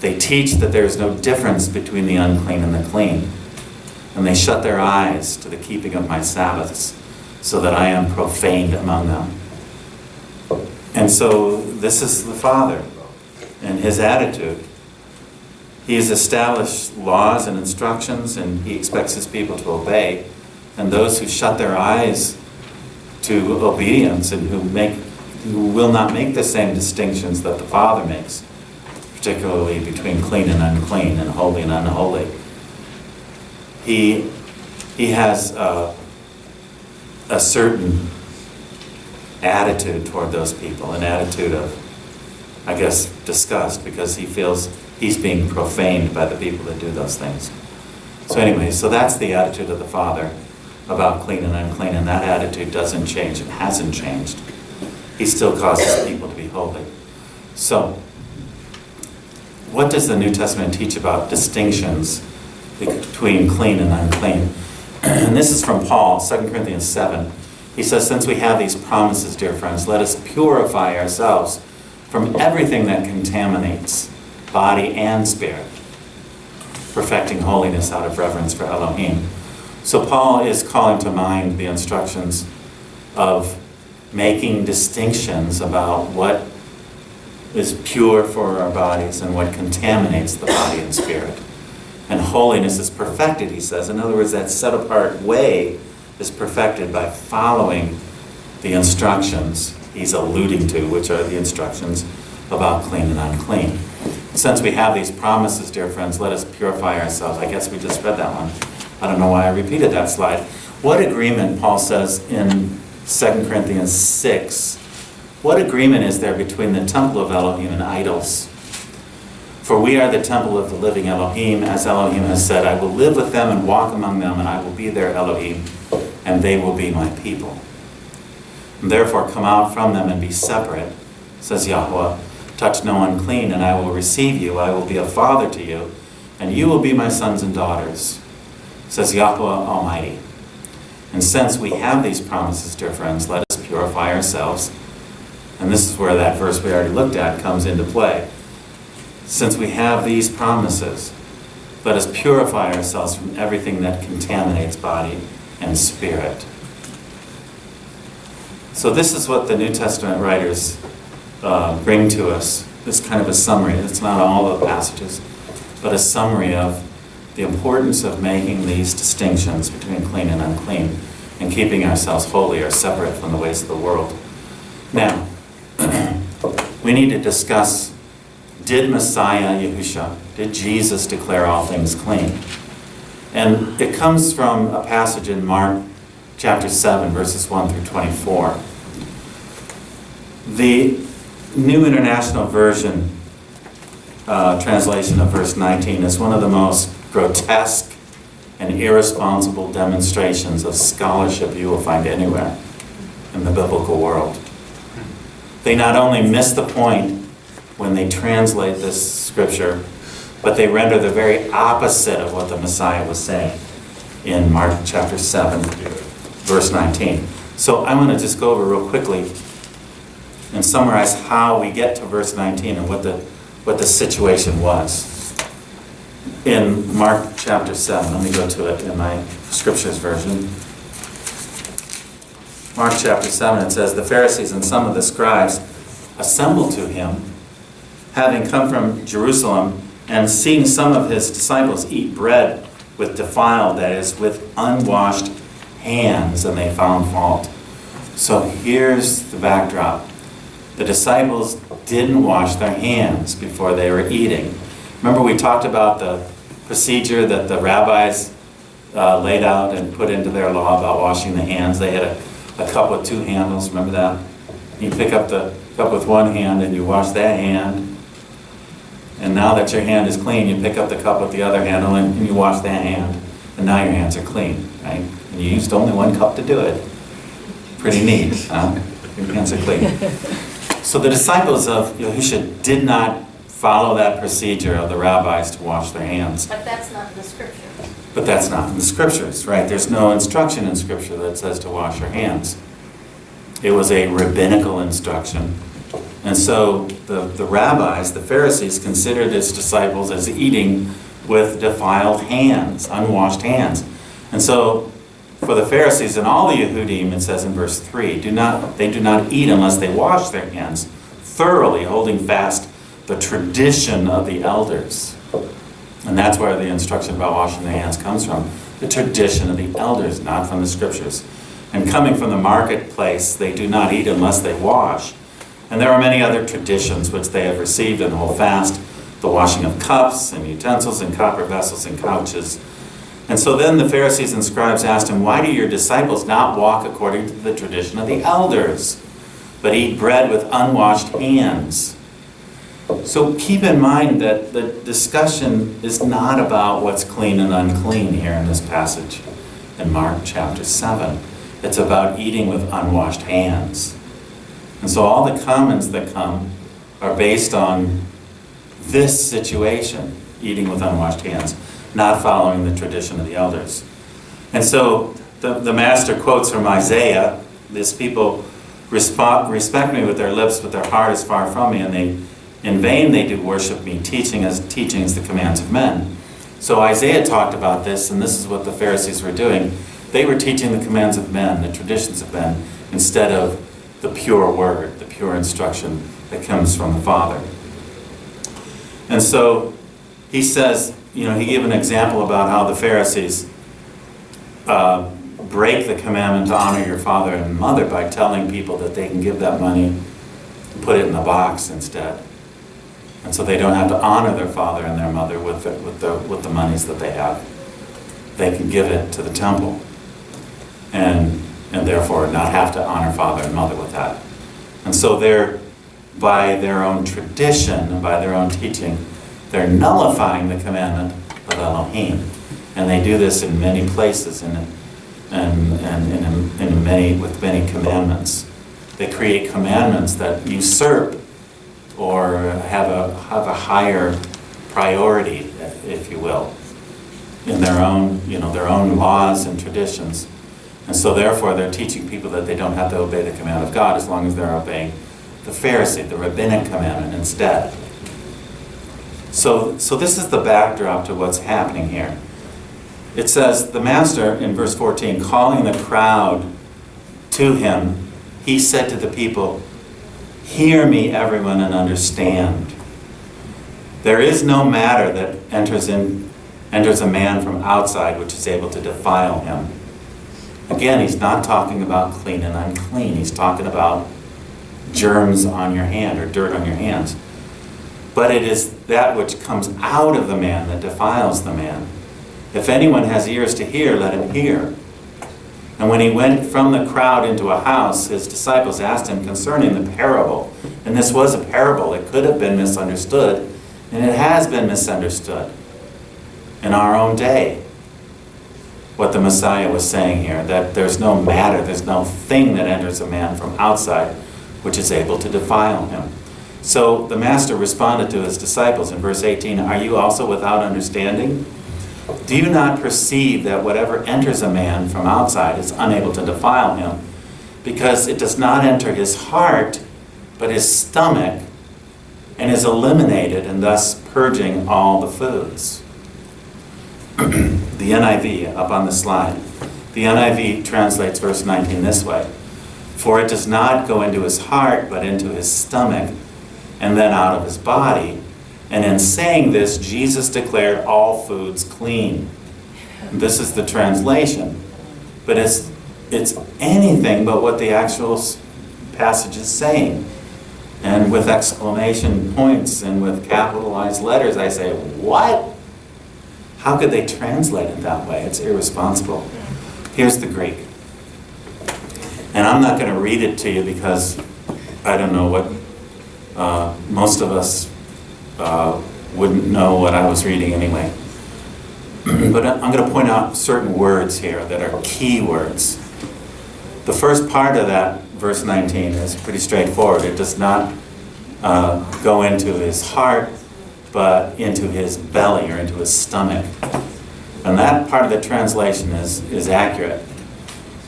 They teach that there is no difference between the unclean and the clean. And they shut their eyes to the keeping of my Sabbaths, so that I am profaned among them. And so this is the Father and his attitude. He has established laws and instructions, and he expects his people to obey. And those who shut their eyes to obedience and who will not make the same distinctions that the Father makes, particularly between clean and unclean and holy and unholy, he he has a certain attitude toward those people, an attitude of, I guess, disgust, because he feels he's being profaned by the people that do those things. So anyway, so that's the attitude of the Father about clean and unclean, and that attitude doesn't change. It hasn't changed. He still causes people to be holy. So, what does the New Testament teach about distinctions between clean and unclean? And this is from Paul, 2 Corinthians 7. He says, since we have these promises, dear friends, let us purify ourselves from everything that contaminates body and spirit, perfecting holiness out of reverence for Elohim. So Paul is calling to mind the instructions of making distinctions about what is pure for our bodies and what contaminates the body and spirit. And holiness is perfected, he says. In other words, that set-apart way is perfected by following the instructions he's alluding to, which are the instructions about clean and unclean. Since we have these promises, dear friends, let us purify ourselves. I guess we just read that one. I don't know why I repeated that slide. What agreement, Paul says in 2 Corinthians 6, what agreement is there between the temple of Elohim and idols? For we are the temple of the living Elohim, as Elohim has said, I will live with them and walk among them, and I will be their Elohim, and they will be my people. And therefore come out from them and be separate, says Yahweh. Touch no unclean, and I will receive you. I will be a father to you, and you will be my sons and daughters, says Yahweh Almighty. And since we have these promises, dear friends, let us purify ourselves. And this is where that verse we already looked at comes into play. Since we have these promises, let us purify ourselves from everything that contaminates body and spirit. So this is what the New Testament writers bring to us. This kind of a summary. It's not all the passages, but a summary of the importance of making these distinctions between clean and unclean and keeping ourselves holy or separate from the ways of the world. Now, we need to discuss, did Messiah Yahusha, did Jesus declare all things clean? And it comes from a passage in Mark chapter 7, verses 1 through 24. The New International Version translation of verse 19 is one of the most grotesque and irresponsible demonstrations of scholarship you will find anywhere in the biblical world. They not only miss the point when they translate this scripture, but they render the very opposite of what the Messiah was saying in Mark chapter 7, verse 19. So I want to just go over real quickly and summarize how we get to verse 19 and what the situation was. In Mark chapter 7, let me go to it in my scriptures version. Mark chapter 7, it says, the Pharisees and some of the scribes assembled to him, having come from Jerusalem, and seeing some of his disciples eat bread with defiled, that is, with unwashed hands, and they found fault. So here's the backdrop. The disciples didn't wash their hands before they were eating. Remember we talked about the procedure that the rabbis laid out and put into their law about washing the hands. They had a cup with two handles, remember that? You pick up the cup with one hand and you wash that hand. And now that your hand is clean, you pick up the cup with the other handle and you wash that hand. And now your hands are clean, right? And you used only one cup to do it. Pretty neat, huh? Your hands are clean. So the disciples of Yahusha did not follow that procedure of the rabbis to wash their hands. But that's not in the scripture. But that's not in the scriptures, right? There's no instruction in scripture that says to wash your hands. It was a rabbinical instruction. And so the rabbis, the Pharisees, considered his disciples as eating with defiled hands, unwashed hands. And so for the Pharisees and all the Yehudim, it says in verse 3, they do not eat unless they wash their hands thoroughly, holding fast the tradition of the elders. And that's where the instruction about washing the hands comes from. The tradition of the elders, not from the scriptures. And coming from the marketplace, they do not eat unless they wash. And there are many other traditions which they have received and hold fast. The washing of cups and utensils and copper vessels and couches. And so then the Pharisees and scribes asked him, "Why do your disciples not walk according to the tradition of the elders, but eat bread with unwashed hands?" So keep in mind that the discussion is not about what's clean and unclean here in this passage in Mark chapter 7. It's about eating with unwashed hands. And so all the comments that come are based on this situation, eating with unwashed hands, not following the tradition of the elders. And so the master quotes from Isaiah, "These people respect me with their lips, but their heart is far from me, and in vain they do worship me, teaching as the commands of men." So Isaiah talked about this, and this is what the Pharisees were doing. They were teaching the commands of men, the traditions of men, instead of the pure word, the pure instruction that comes from the Father. And so he says, he gave an example about how the Pharisees break the commandment to honor your father and mother by telling people that they can give that money and put it in a box instead. And so they don't have to honor their father and their mother with the monies that they have. They can give it to the temple and therefore not have to honor father and mother with that. And so they're, by their own tradition and by their own teaching, they're nullifying the commandment of Elohim. And they do this in many places and with many commandments. They create commandments that usurp or have a higher priority, if you will, in their own laws and traditions. And so therefore they're teaching people that they don't have to obey the command of God as long as they're obeying the Pharisee, the rabbinic commandment instead. So this is the backdrop to what's happening here. It says, the master, in verse 14, calling the crowd to him, he said to the people, "Hear me, everyone, and understand. There is no matter that enters a man from outside which is able to defile him." Again, he's not talking about clean and unclean. He's talking about germs on your hand or dirt on your hands. But it is that which comes out of the man that defiles the man. If anyone has ears to hear, let him hear. And when he went from the crowd into a house, his disciples asked him concerning the parable. And this was a parable. It could have been misunderstood, and it has been misunderstood in our own day. What the Messiah was saying here, that there's no matter, there's no thing that enters a man from outside which is able to defile him. So the master responded to his disciples in verse 18, "Are you also without understanding? Do you not perceive that whatever enters a man from outside is unable to defile him, because it does not enter his heart, but his stomach, and is eliminated, and thus purging all the foods?" The NIV, up on the slide, the NIV translates verse 19 this way, "For it does not go into his heart, but into his stomach, and then out of his body. And in saying this, Jesus declared all foods clean." This is the translation. But it's anything but what the actual passage is saying. And with exclamation points and with capitalized letters, I say, what? How could they translate it that way? It's irresponsible. Here's the Greek. And I'm not going to read it to you because I don't know what most of us wouldn't know what I was reading anyway. But I'm going to point out certain words here that are key words. The first part of that, verse 19, is pretty straightforward. It does not go into his heart, but into his belly or into his stomach. And that part of the translation is accurate.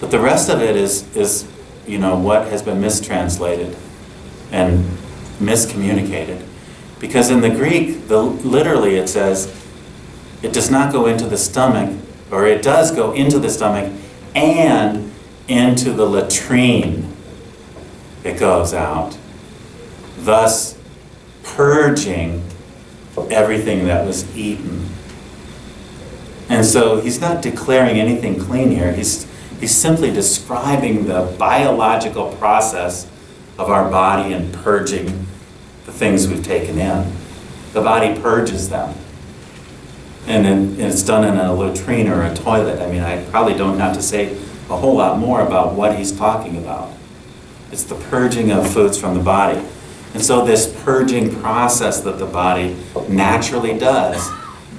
But the rest of it is what has been mistranslated and miscommunicated. Because in the Greek, literally it says, it does not go into the stomach, or it does go into the stomach and into the latrine. It goes out, thus purging everything that was eaten. And so he's not declaring anything clean here. He's simply describing the biological process of our body and purging the things we've taken in. The body purges them. And it's done in a latrine or a toilet. I mean, I probably don't have to say a whole lot more about what he's talking about. It's the purging of foods from the body. And so this purging process that the body naturally does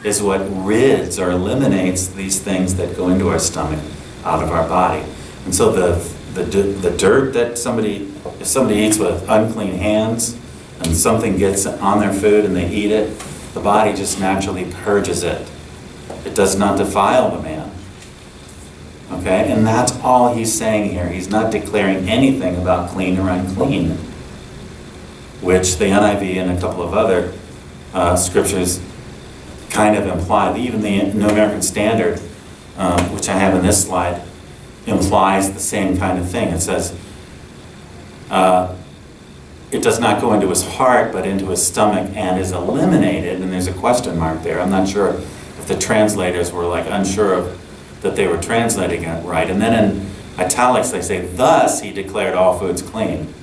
is what rids or eliminates these things that go into our stomach out of our body. And so the dirt that if somebody eats with unclean hands and something gets on their food and they eat it, the body just naturally purges it. It does not defile the man. Okay? And that's all he's saying here. He's not declaring anything about clean or unclean, which the NIV and a couple of other scriptures kind of imply. Even the New American Standard, which I have in this slide, implies the same kind of thing. It says, it does not go into his heart, but into his stomach and is eliminated. And there's a question mark there. I'm not sure if the translators were unsure of that they were translating it right. And then in italics they say, thus he declared all foods clean,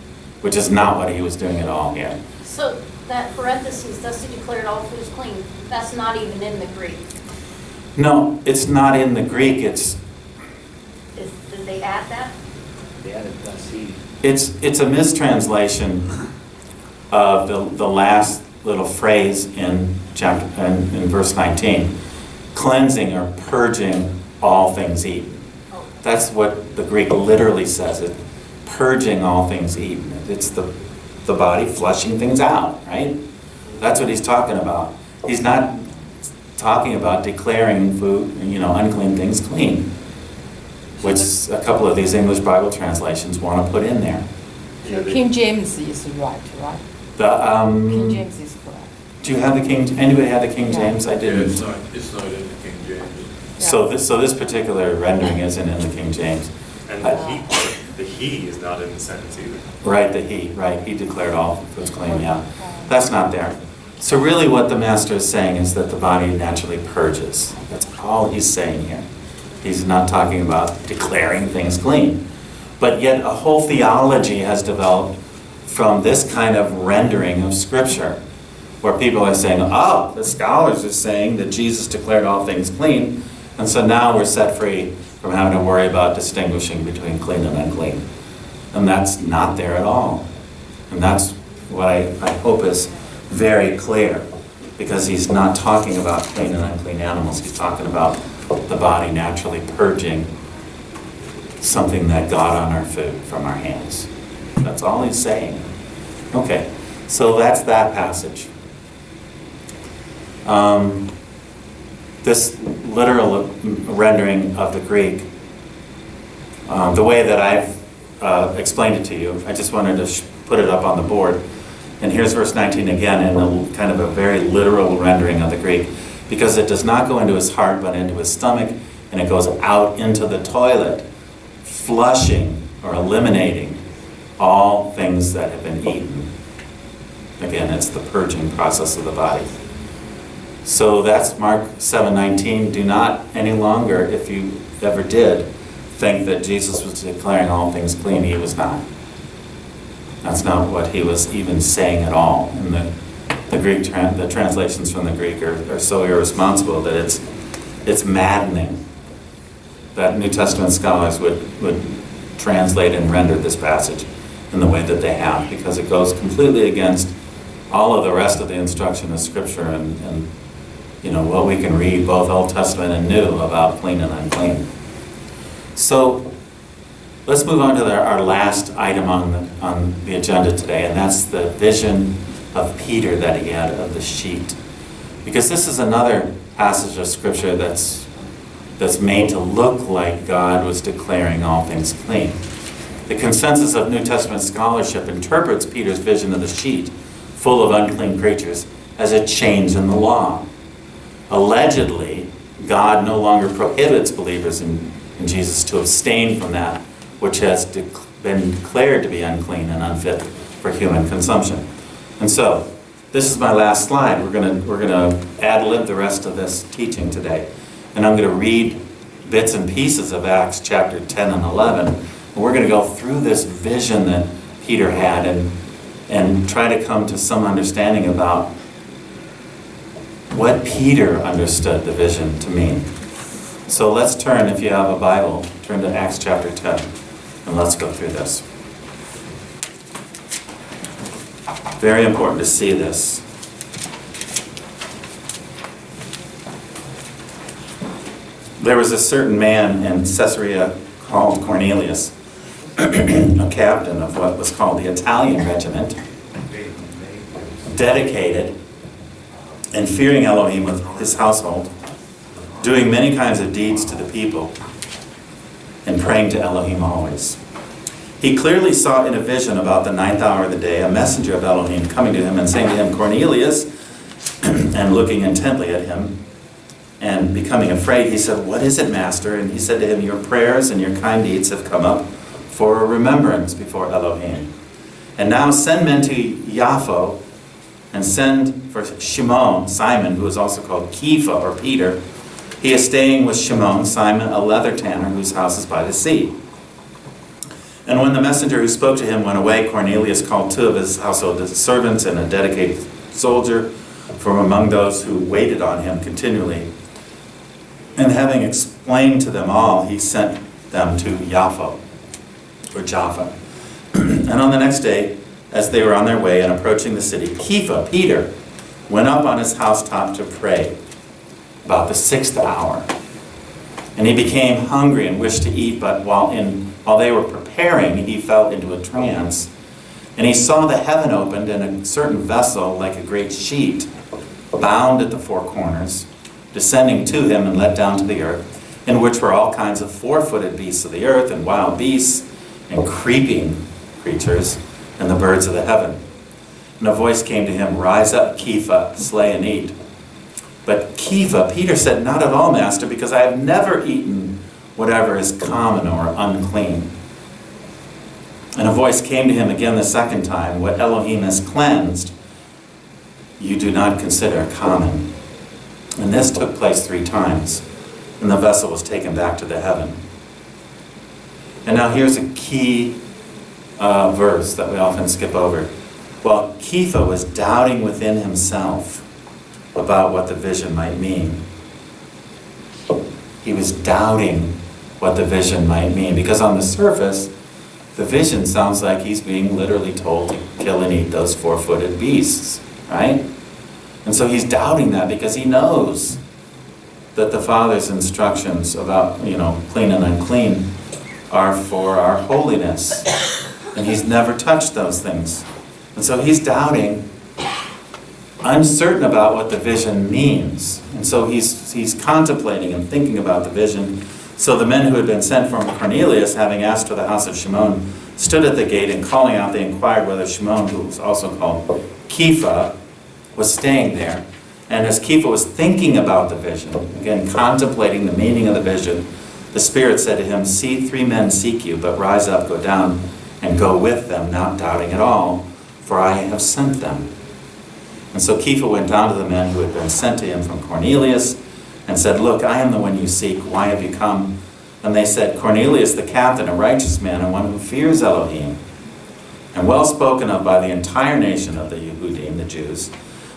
which is not what he was doing at all here. So that parentheses, thus he declared all foods clean, that's not even in the Greek. No, it's not in the Greek. Did they add that? They added thus he. It's a mistranslation of the last little phrase in verse 19, cleansing or purging all things eaten. Oh. That's what the Greek literally says, it purging all things eaten. It's the body flushing things out, right? That's what he's talking about. He's not talking about declaring food, unclean things clean, which a couple of these English Bible translations want to put in there. King James is right? King James is correct. Do you have the King? Anybody have the King Yeah. James? I Yeah, didn't. it's not in the King James. So this particular rendering isn't in the King James. And the he is not in the sentence either. Right, he declared all foods clean, yeah. That's not there. So really what the Master is saying is that the body naturally purges. That's all he's saying here. He's not talking about declaring things clean. But yet a whole theology has developed from this kind of rendering of Scripture, where people are saying, oh, the scholars are saying that Jesus declared all things clean, and so now we're set free from having to worry about distinguishing between clean and unclean. And that's not there at all. And that's what I hope is very clear, because he's not talking about clean and unclean animals. He's talking about the body naturally purging something that got on our food from our hands. That's all he's saying. Okay, so that's that passage. This literal rendering of the Greek, the way that I've explained it to you, I just wanted to put it up on the board. And here's verse 19 again in a kind of a very literal rendering of the Greek, because it does not go into his heart but into his stomach, and it goes out into the toilet, flushing or eliminating all things that have been eaten. Again, it's the purging process of the body. So that's Mark 7:19. Do not any longer, if you ever did, think that Jesus was declaring all things clean. He was not. That's not what he was even saying at all. And the Greek, the translations from the Greek are so irresponsible that it's maddening that New Testament scholars would translate and render this passage in the way that they have, because it goes completely against all of the rest of the instruction of Scripture and what we can read both Old Testament and New about clean and unclean. So let's move on to our last item on the agenda today, and that's the vision of Peter that he had of the sheet. Because this is another passage of Scripture that's made to look like God was declaring all things clean. The consensus of New Testament scholarship interprets Peter's vision of the sheet, full of unclean creatures, as a change in the law. Allegedly, God no longer prohibits believers in Jesus to abstain from that which has been declared to be unclean and unfit for human consumption. And so, this is my last slide. We're gonna ad-lib the rest of this teaching today. And I'm going to read bits and pieces of Acts chapter 10 and 11. And we're going to go through this vision that Peter had and try to come to some understanding about what Peter understood the vision to mean. So let's turn, if you have a Bible, turn to Acts chapter 10, and let's go through this. Very important to see this. There was a certain man in Caesarea called Cornelius, a captain of what was called the Italian regiment, dedicated and fearing Elohim with his household, doing many kinds of deeds to the people, and praying to Elohim always. He clearly saw in a vision about the 9th hour of the day a messenger of Elohim coming to him and saying to him, Cornelius, and looking intently at him, and becoming afraid, he said, what is it, Master? And he said to him, your prayers and your kind deeds have come up for a remembrance before Elohim. And now send men to Yaffo, and send for Shimon, Simon, who is also called Kepha or Peter. He is staying with Shimon, Simon, a leather tanner, whose house is by the sea. And when the messenger who spoke to him went away, Cornelius called 2 of his household servants and a dedicated soldier from among those who waited on him continually. And having explained to them all, he sent them to Yaffo, or Jaffa. And on the next day, as they were on their way and approaching the city, Kepha, Peter, went up on his housetop to pray about the 6th hour. And he became hungry and wished to eat, but while they were preparing, he fell into a trance. And he saw the heaven opened and a certain vessel like a great sheet, bound at the 4 corners, descending to him and let down to the earth, in which were all kinds of 4-footed beasts of the earth, and wild beasts, and creeping creatures, and the birds of the heaven. And a voice came to him, rise up, Kepha, slay and eat. But Kepha, Peter said, not at all, Master, because I have never eaten whatever is common or unclean. And a voice came to him again the 2nd time, what Elohim has cleansed, you do not consider common. And this took place 3 times, and the vessel was taken back to the heaven. And now here's a key verse that we often skip over. While Kepha was doubting within himself about what the vision might mean, he was doubting what the vision might mean, because on the surface, the vision sounds like he's being literally told to kill and eat those 4-footed beasts, right? And so he's doubting that because he knows that the Father's instructions about, clean and unclean are for our holiness. And he's never touched those things. And so he's doubting, uncertain about what the vision means. And so he's contemplating and thinking about the vision. So the men who had been sent from Cornelius, having asked for the house of Shimon, stood at the gate, and calling out, they inquired whether Shimon, who was also called Kepha, was staying there. And as Kepha was thinking about the vision, again contemplating the meaning of the vision, the Spirit said to him, see, 3 men seek you, but rise up, go down, and go with them, not doubting at all, for I have sent them. And so Kepha went down to the men who had been sent to him from Cornelius, and said, look, I am the one you seek, why have you come? And they said, Cornelius the captain, a righteous man, and one who fears Elohim, and well spoken of by the entire nation of the Yehudim, the Jews,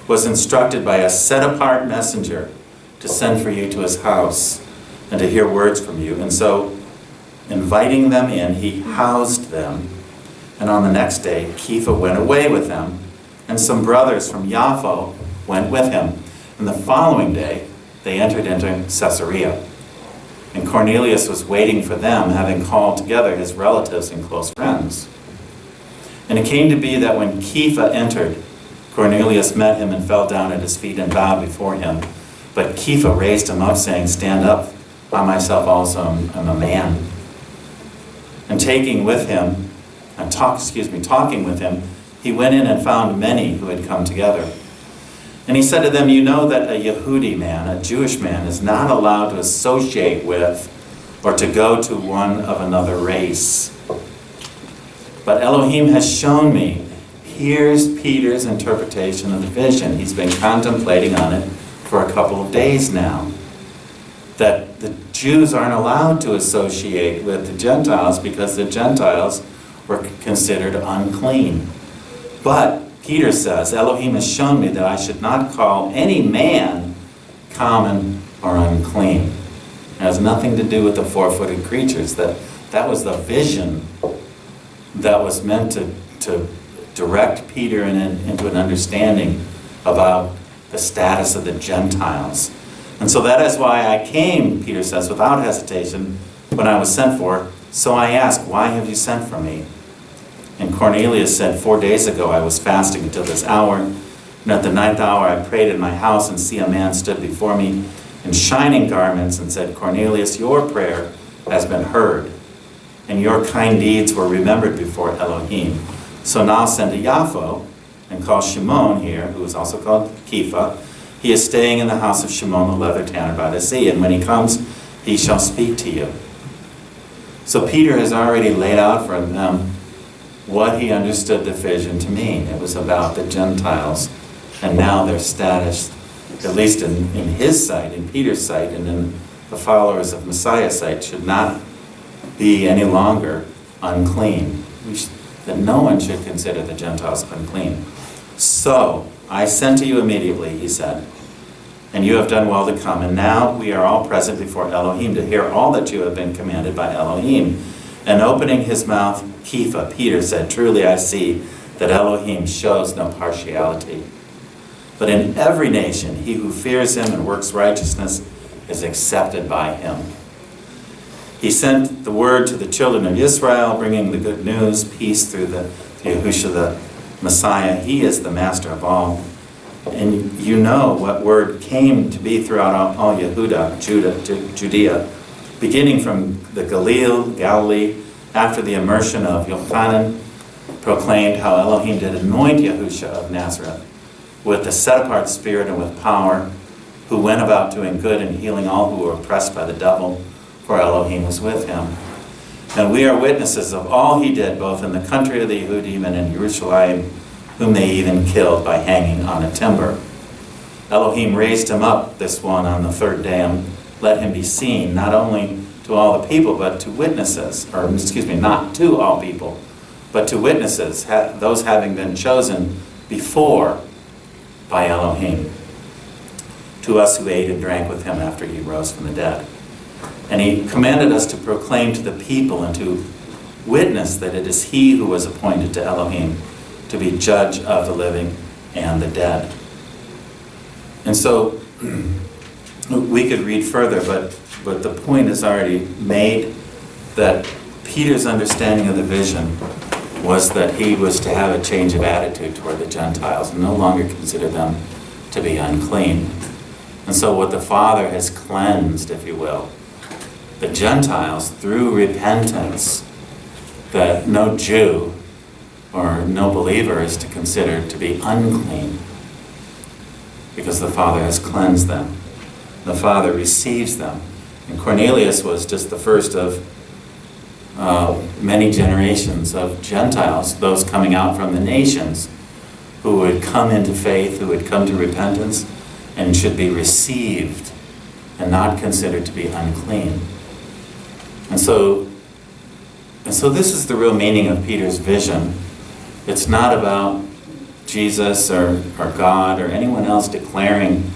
was instructed by a set-apart messenger to send for you to his house and to hear words from you. And so, inviting them in, he housed them. And on the next day, Kepha went away with them, and some brothers from Yaffo went with him. And the following day, they entered into Caesarea. And Cornelius was waiting for them, having called together his relatives and close friends. And it came to be that when Kepha entered, Cornelius met him and fell down at his feet and bowed before him. But Kepha raised him up, saying, stand up, I myself also am a man. And talking with him, he went in and found many who had come together. And he said to them, you know that a Yehudi man, a Jewish man, is not allowed to associate with or to go to one of another race. But Elohim has shown me. Here's Peter's interpretation of the vision. He's been contemplating on it for a couple of days now. That the Jews aren't allowed to associate with the Gentiles because the Gentiles were considered unclean. But Peter says, Elohim has shown me that I should not call any man common or unclean. It has nothing to do with the four-footed creatures. That was the vision that was meant to direct Peter into an understanding about the status of the Gentiles. And so that is why I came, Peter says, without hesitation when I was sent for. So I asked, why have you sent for me? And Cornelius said, 4 days ago I was fasting until this hour, and at the 9th hour I prayed in my house, and see a man stood before me in shining garments and said, Cornelius, your prayer has been heard, and your kind deeds were remembered before Elohim. So now send to Yafo and call Shimon here, who is also called Kepha. He is staying in the house of Shimon the leather tanner by the sea, and when he comes, he shall speak to you. So Peter has already laid out for them what he understood the vision to mean. It was about the Gentiles, and now their status, at least in his sight, in Peter's sight, and in the followers of Messiah's sight, should not be any longer unclean. That no one should consider the Gentiles unclean. So, I sent to you immediately, he said, and you have done well to come. And now we are all present before Elohim to hear all that you have been commanded by Elohim. And opening his mouth, Kepha, Peter said, truly I see that Elohim shows no partiality. But in every nation, he who fears him and works righteousness is accepted by him. He sent the word to the children of Israel, bringing the good news, peace through Yahushua the Messiah. He is the master of all. And you know what word came to be throughout all Judea, beginning from the Galilee, after the immersion of Yochanan, proclaimed how Elohim did anoint Yahushua of Nazareth with the set-apart spirit and with power, who went about doing good and healing all who were oppressed by the devil, for Elohim was with him. And we are witnesses of all he did, both in the country of the Yehudim and in Jerusalem, whom they even killed by hanging on a timber. Elohim raised him up, this one, on the third day, and let him be seen, not only to all the people, but to witnesses, not to all people, but to witnesses, those having been chosen before by Elohim, to us who ate and drank with him after he rose from the dead. And he commanded us to proclaim to the people and to witness that it is he who was appointed to Elohim to be judge of the living and the dead. And so we could read further, but the point is already made that Peter's understanding of the vision was that he was to have a change of attitude toward the Gentiles and no longer consider them to be unclean. And so what the Father has cleansed, if you will, the Gentiles through repentance, that no Jew or no believer is to consider to be unclean, because the Father has cleansed them. The Father receives them. And Cornelius was just the first of many generations of Gentiles, those coming out from the nations, who would come into faith, who would come to repentance, and should be received and not considered to be unclean. And so this is the real meaning of Peter's vision. It's not about Jesus or God or anyone else declaring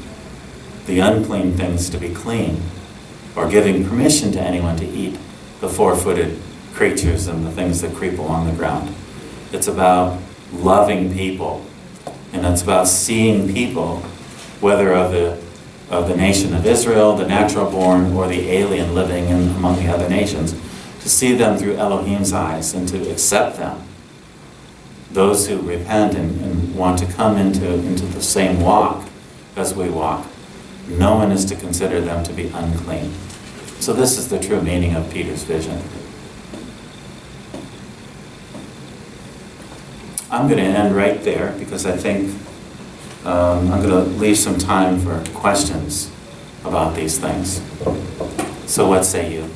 the unclean things to be clean, or giving permission to anyone to eat the four-footed creatures and the things that creep along the ground. It's about loving people, and it's about seeing people, whether of the nation of Israel, the natural born, or the alien living among the other nations, to see them through Elohim's eyes and to accept them. Those who repent and want to come into the same walk as we walk, no one is to consider them to be unclean. So this is the true meaning of Peter's vision. I'm going to end right there because I think I'm going to leave some time for questions about these things. So what say you?